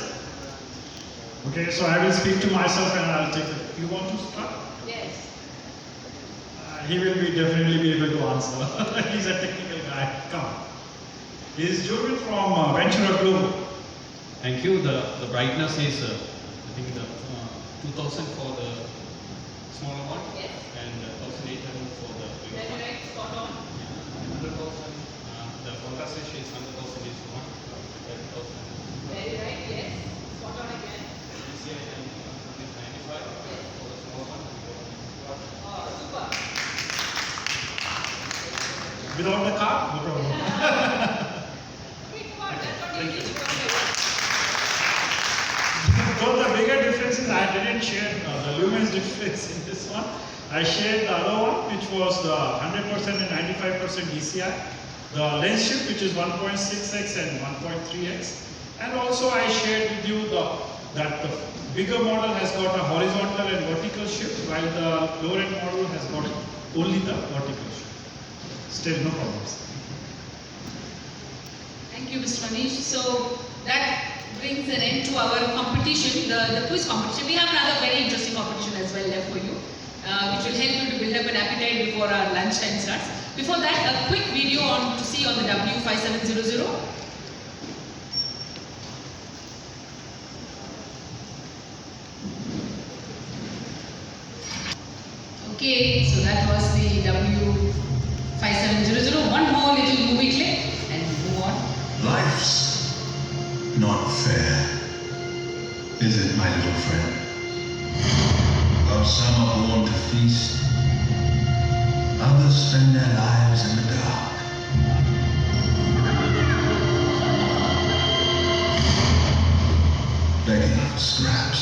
Okay, so I will speak to myself and I'll take it. You want to start? Yes. He will definitely be able to answer. He's a technical guy. Come. He's Jordan from Ventura Global. Thank you. The brightness is, I think, the 2000 for the smaller one, Yes. and 1800 for the bigger Very one. right, spot on. 100,000. The contrast ratio is 100,000 is 1. 30,000. Very right, yes. Spot on again. DCI is 95 for the small one. Oh, super. Without the car? No problem. Okay, come on, that's what you need to do. So the bigger difference is I didn't share the lumens difference in this one. I shared the other one, which was the 100% and 95% DCI. The lens shift, which is 1.6x and 1.3x. And also I shared with you that the bigger model has got a horizontal and vertical shift, while the lower end model has got only the vertical shift. Still no problems. Thank you, Mr. Manish. So that brings an end to our competition, the quiz competition. We have another very interesting competition as well left for you, which will help you to build up an appetite before our lunchtime starts. Before that, a quick video to see on the W5700. Okay, so that was the W5700. One more little movie clip and move on. Life's not fair, is it, my little friend? While some are born to feast, others spend their lives in the dark. Begging for scraps.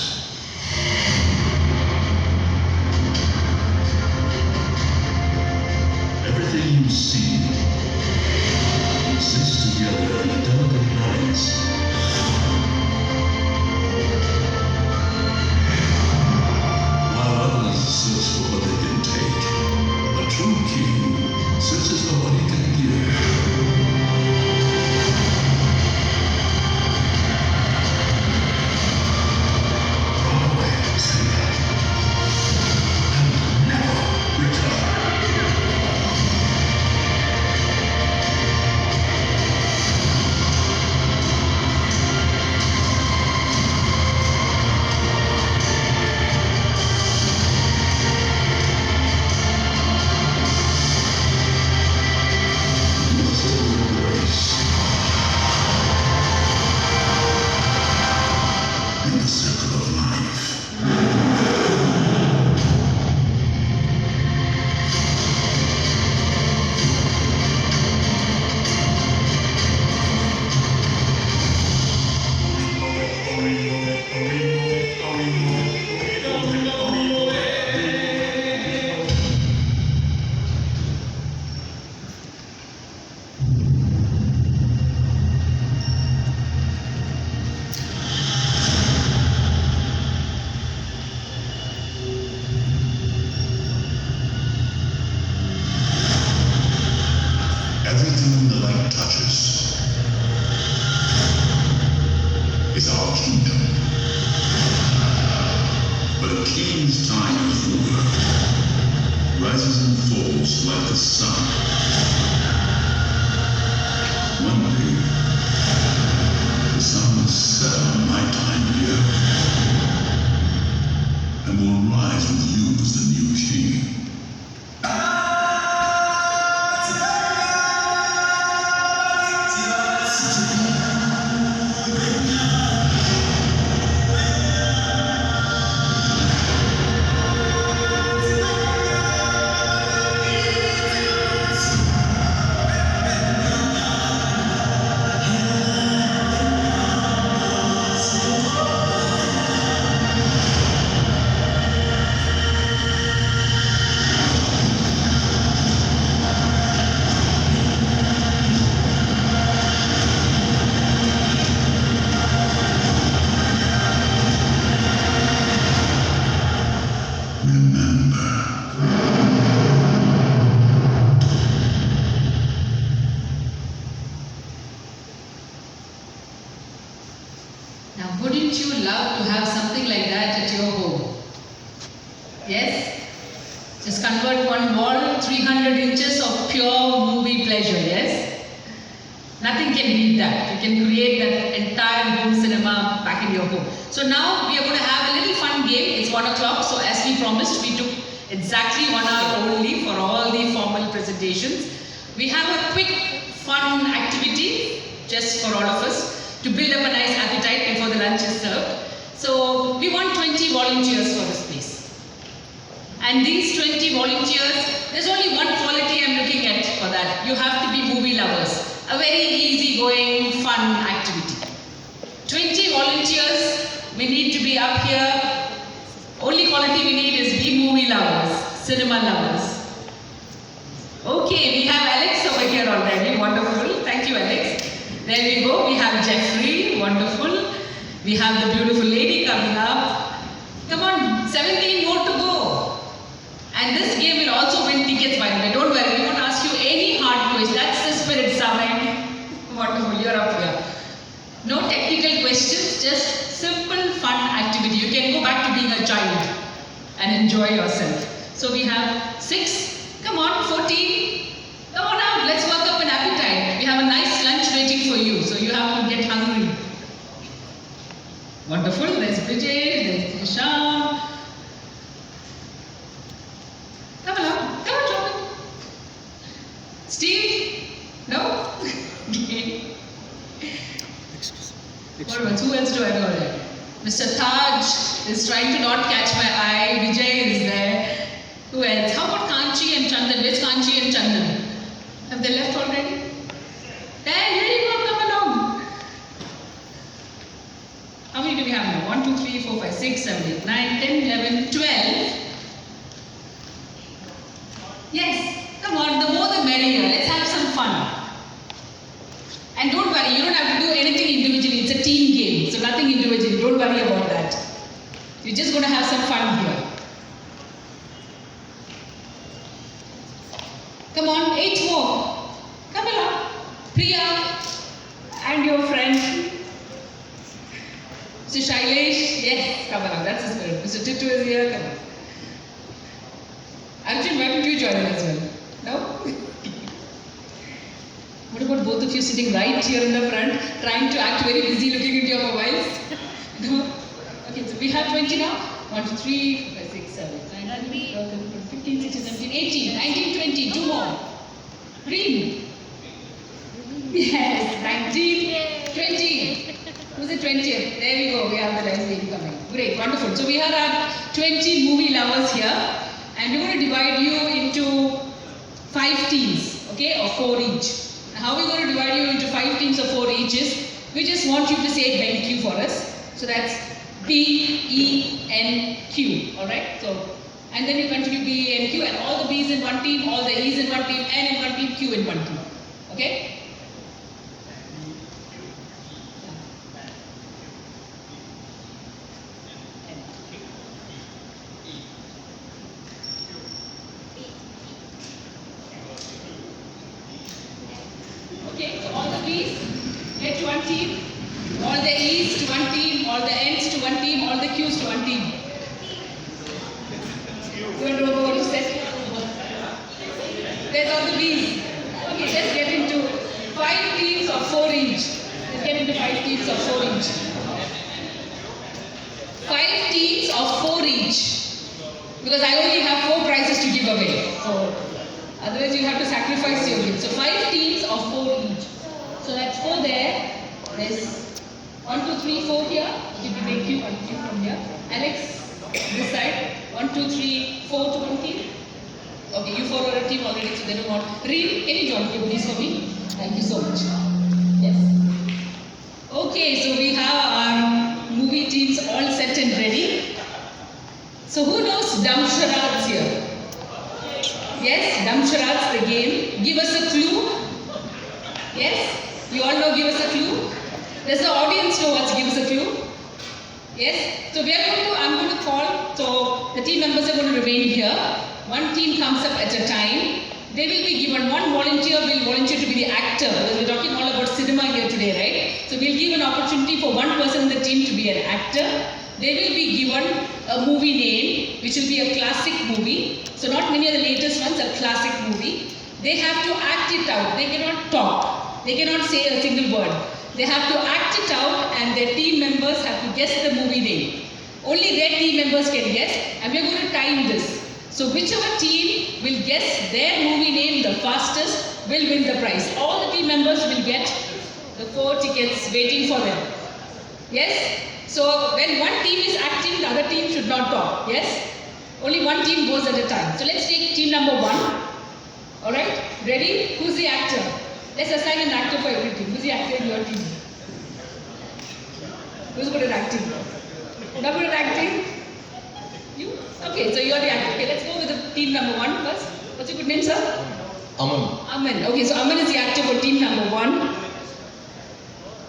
Everything you see exists together in a delicate dance. While others search for what they can take, a true king everything the light touches is our kingdom. But a king's time is over, rises and falls like the sun. One day, the sun will set on my time here, and will rise with you as the new king. Now, wouldn't you love to have something like that at your home? Yes? Just convert one wall, 300 inches of pure movie pleasure, yes? Nothing can beat that. You can create that entire home cinema back in your home. So now we are going to have a little fun game. It's 1 o'clock, so as we promised, we took exactly 1 hour only for all the formal presentations. We have a quick, fun activity just for all of us to build up a nice appetite before the lunch is served. So we want 20 volunteers for this place. And these 20 volunteers, there's only one quality I'm looking at for that. You have to be movie lovers. A very easy-going, fun activity. 20 volunteers, we need to be up here. Only quality we need is be movie lovers, cinema lovers. Okay, we have Alex over here already. Wonderful. Thank you, Alex. There we go. We have Jeffrey. Wonderful. We have the beautiful lady coming up. Come on, 17 more to go. And this game will also win tickets, by the way. Don't worry, we won't ask you any hard quiz. That's the spirit, Samay. Wonderful, you're up here. No technical questions, just simple, fun activity. You can go back to being a child and enjoy yourself. So we have 6. Come on, 14. Come on out, let's work up an appetite. We have a nice lunch waiting for you, so you have to get hungry. Wonderful, there's Vijay, there's Hisham. Come on, Robin. Steve? No? Okay. What, who else do I know there? Mr. Taj is trying to not catch my eye. Vijay is there. Who else? How about Kanchi and Chandan? Where's Kanchi and Chandan? Have they left already? Hey, here you go, come along. How many do we have now? 1, 2, 3, 4, 5, 6, 7, 8, 9, 10, 11, 12. Yes, come on, the more the merrier. Let's have some fun. And don't worry, you don't have to do anything individually. It's a team game, so nothing individually. Don't worry about that. You're just going to have some fun here. Come on, 8 more. Come along. Priya and your friend. Mr. Shailesh, yes, come along. That's his spirit. Mr. Tittu is here. Come on. Arjun, why don't you join us as well? No? What about both of you sitting right here in the front, trying to act very busy looking into your mobiles? No? Okay, so we have 20 now. 1, 2, 3, 4, 5, 6, 7, 9, 10, 15, 16, 17, 18, 19, 20, 2 more. Green. Yes, 19, 20. Who's the 20th? There we go, we have the nice lady coming. Great, wonderful. So we have our 20 movie lovers here. And we're going to divide you into 5 teams, okay, or 4 each. Now, how we're going to divide you into 5 teams or 4 each is, we just want you to say BenQ for us. So that's BenQ, alright? So, and then you continue BenQ and all the B's in one team, all the E's in one team, N in one team, Q in one team, okay? E's get to one team, all the E's to one team, all the N's to one team, all the Q's to one team. You don't know what you said? There's all the B's. Okay, let's get into 5 teams of 4 each. Let's get into 5 teams of 4 each. 5 teams of 4 each. Because I only have 4 prizes to give away. So otherwise you have to sacrifice your win. So 5 teams of 4 each. So that's 4 there. There's 1, 2, 3, 4 here. Give me BenQ, 1 team from here. Alex, this side. 1, 2, 3, 4 to 1 team. Okay, you 4 are a team already, so they don't want. Reem, can you join me please for me? Thank you so much. Yes. Okay, so we have our movie teams all set and ready. So who knows dumb charades here? Yes, dumb charades, the game. Give us a clue. Yes? You all know give us a clue? Does the audience know what's give us a clue? Yes? So I'm going to call, so the team members are going to remain here. One team comes up at a time. They will be given, one volunteer will volunteer to be the actor, because we're talking all about cinema here today, right? So we'll give an opportunity for one person in the team to be an actor. They will be given a movie name, which will be a classic movie. So not many of the latest ones, a classic movie. They have to act it out. They cannot talk. They cannot say a single word. They have to act it out, and their team members have to guess the movie name. Only their team members can guess, and we're going to time this. So whichever team will guess their movie name the fastest will win the prize. All the team members will get the 4 tickets waiting for them. Yes? So when one team is acting, the other team should not talk. Yes? Only one team goes at a time. So let's take team number 1. Alright? Ready? Who's the actor? Let's assign an actor for every team. Who's the actor in your team? Who's good at acting? Not good at acting? You? Okay, so you're the actor. Okay, let's go with the team number 1 first. What's your good name, sir? Aman. Aman. Okay, so Aman is the actor for team number 1.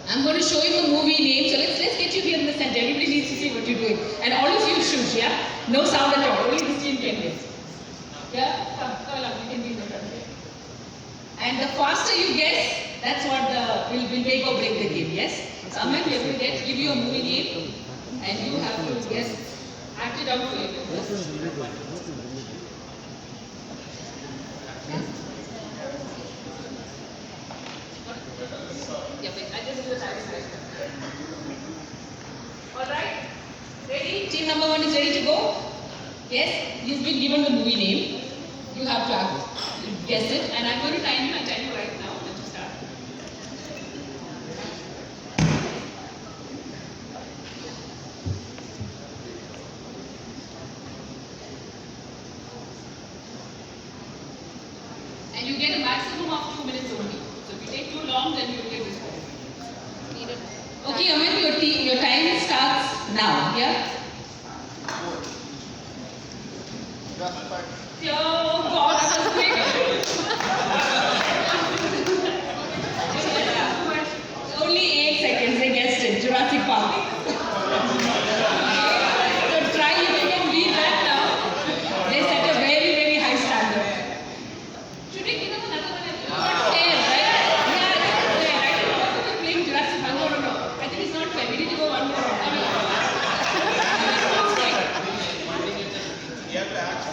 I'm going to show you the movie name. So let's get you here in the center. Everybody needs to see what you're doing. And all of you shush, yeah? No sound at all. Only this team can hear. Yeah? Come along. You can be in the front. And the faster you guess, that's what will make or break the game, yes? So Aman, we are going to give you a movie name. And you have to guess. Act it out for you. Yeah, wait, I just do the time. Alright? Ready? Team number 1 is ready to go? Yes? You've been given the movie name. You have to guess it. And I'm going to time you. I'll time you right now. Let me start. And you get a maximum of 2 minutes only. So if you take too long, then you will get disqualified. Okay, Aman, your time starts now. Yeah? Oh God, that was quick. Only 8 seconds, they guessed it. Jurassic Park. So try if you can beat that now. They set a very, very high standard. Should we give them another one? It's not fair, right? Yeah, it's not fair. I don't know if we're playing Jurassic Park. No. I think it's not fair. We need to go one more round. You have to act.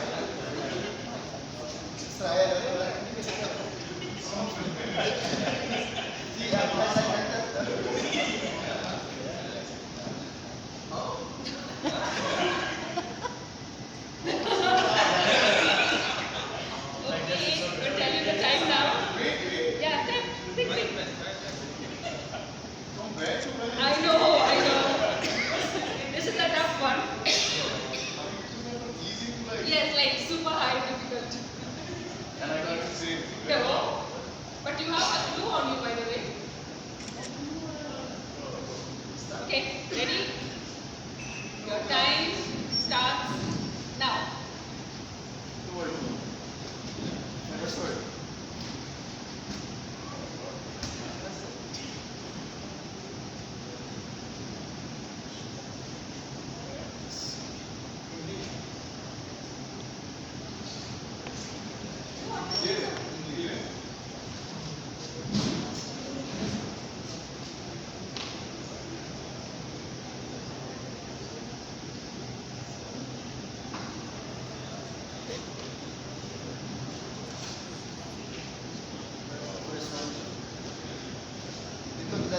I know. This is a tough one. Yes, like super high difficult. And I got to say. No. But you have a clue on you, by the way.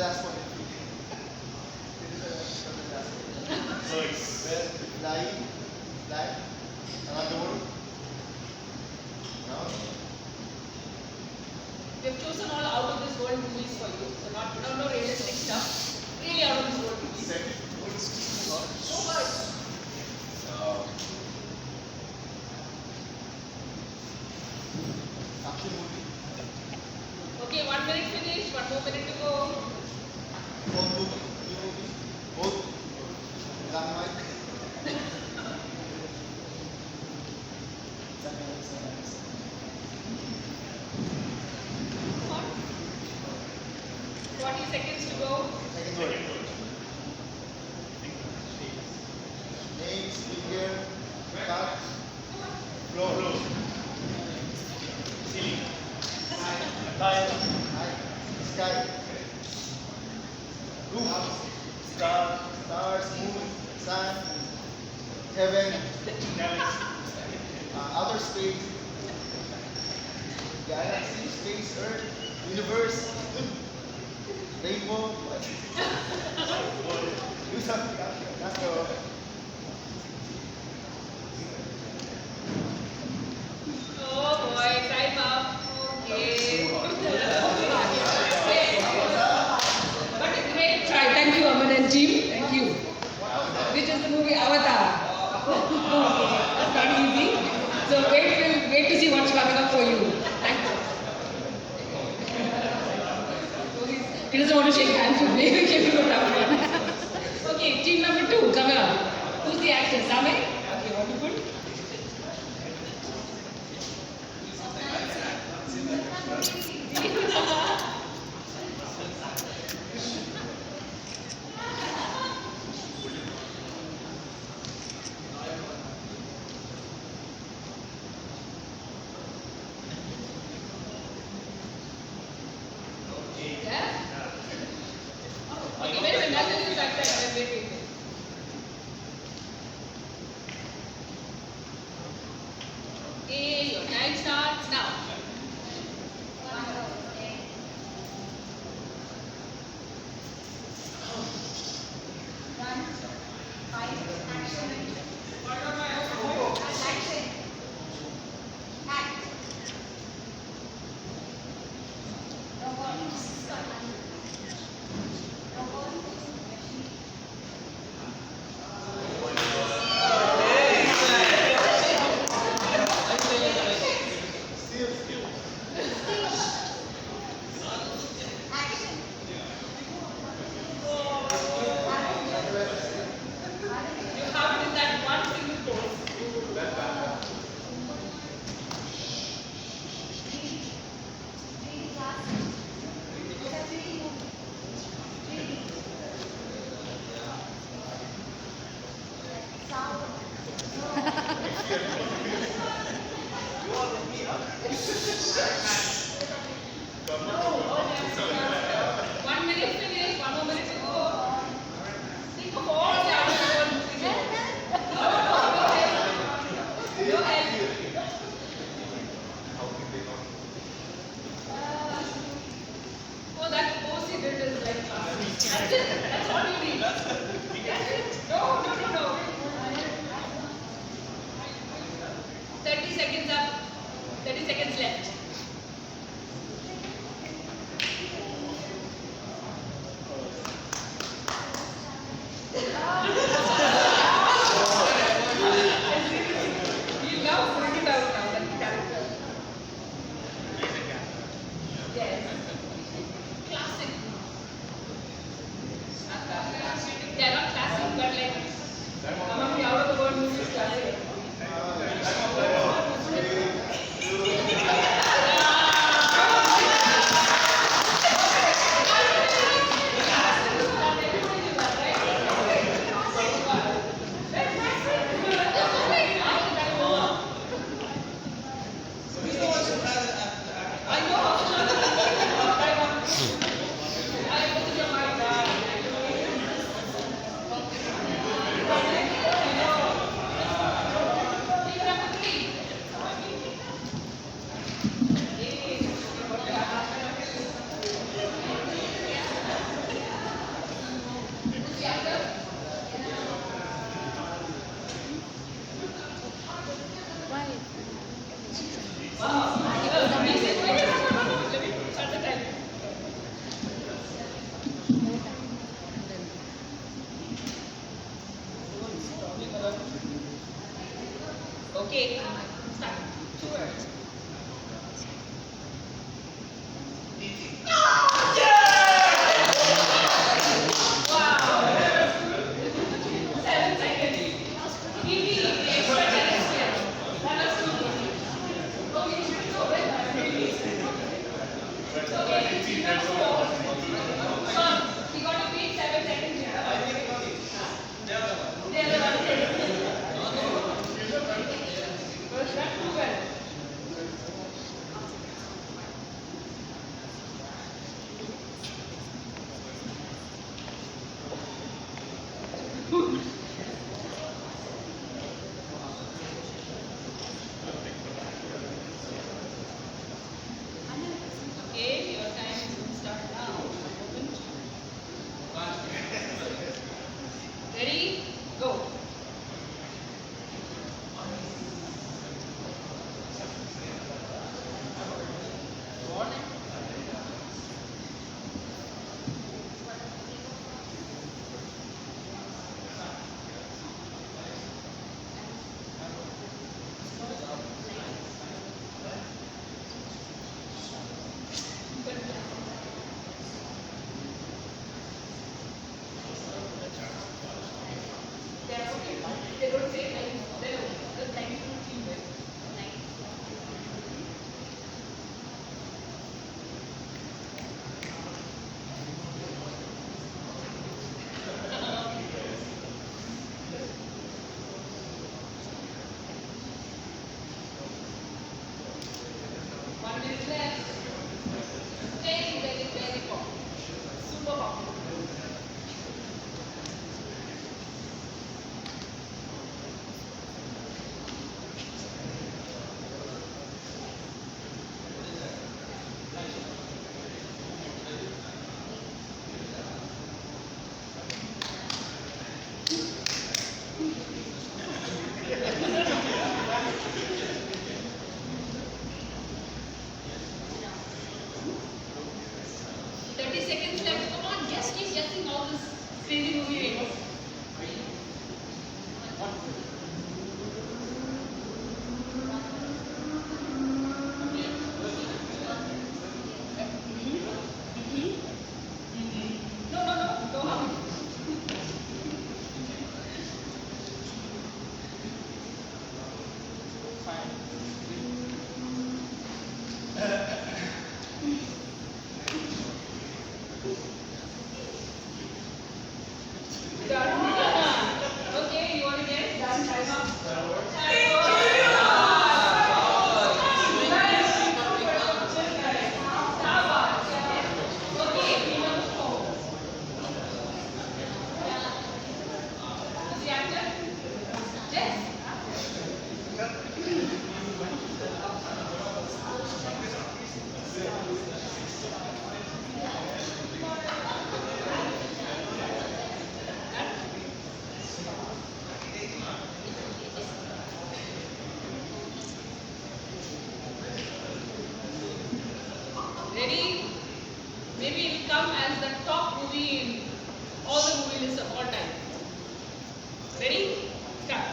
last one. So it's fly, around the world. Now. We have chosen all out of this world movies for you, so no realistic stuff. Really out of this world movies. So much. Action movie. Okay, 1 minute finished, 1 more minute to go. Old movie, new movie, both. Black and white. Come on. 40 seconds to go. Second word. Name, speaker, cut, floor. Ceiling. High. Sky. Roof. Stars, moon, sun, heaven, outer space, galaxy, space, earth, universe, rainbow. Do something. That's all. Oh boy, time up. Okay. But a great try. Thank you, Aman and team. Thank you. Which is the movie Avatar. That's not easy. So wait to see what's coming up for you. Thank you. He doesn't want to shake hands with me. Give me a tough one. Okay, team number 2, coming up. Who's the actor? Same? Okay, wonderful. Yeah? Okay, wait a minute. I'll tell you back there. Wait. Okay, your time starts now. You have it in that one single pose. One minute finished, 1 more minute to go. Think of all the other world movies. No, go ahead. Oh, that pose he did is like classic. That's it. That's all you need. That's it. No. 30 seconds up. 30 seconds left. You love bringing it out now, that character. Yes. Classic. Yeah, not classic, but like seconds left. Come on, guess, keep guessing all this crazy movie names. No, go on. Okay, you want to guess? Done, time up. Okay, number 4. Who's the actor? Yes. Ready? Maybe it will come as the top movie in all the movie lists of all time. Ready? Start.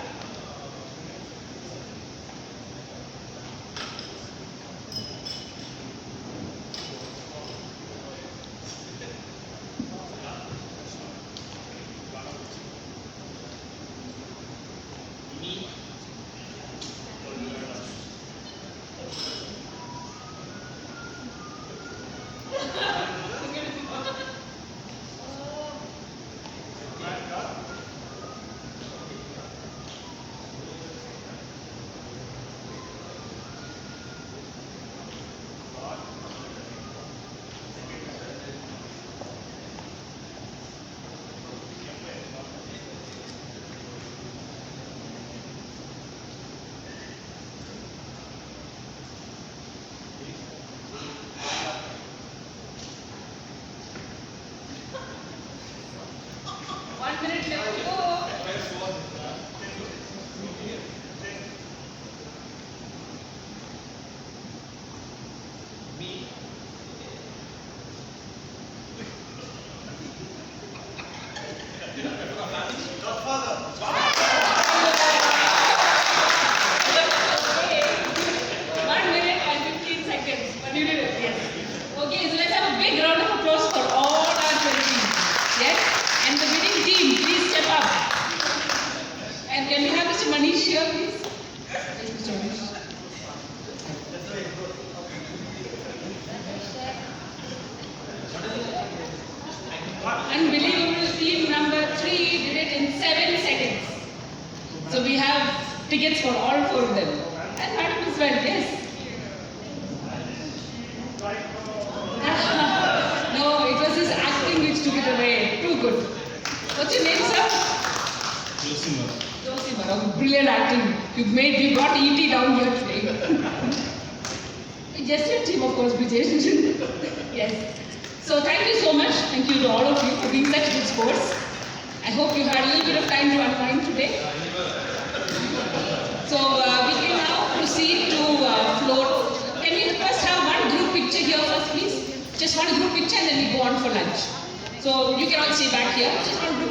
Unbelievable team number 3 did it in 7 seconds. So we have tickets for all 4 of them. And Madam as well, yes. No, it was his acting which took it away. Too good. What's your name, sir? Josimar. Josimar. Oh, brilliant acting. You brought E.T. down here today. Just your team, of course, Brijesh. Yes. So thank you so much. Thank you to all of you for being such good sports. I hope you had a little bit of time to unwind today. So we can now proceed to floor. Can we first have one group picture here first, please? Just one group picture and then we go on for lunch. So you can all stay back here. Just one group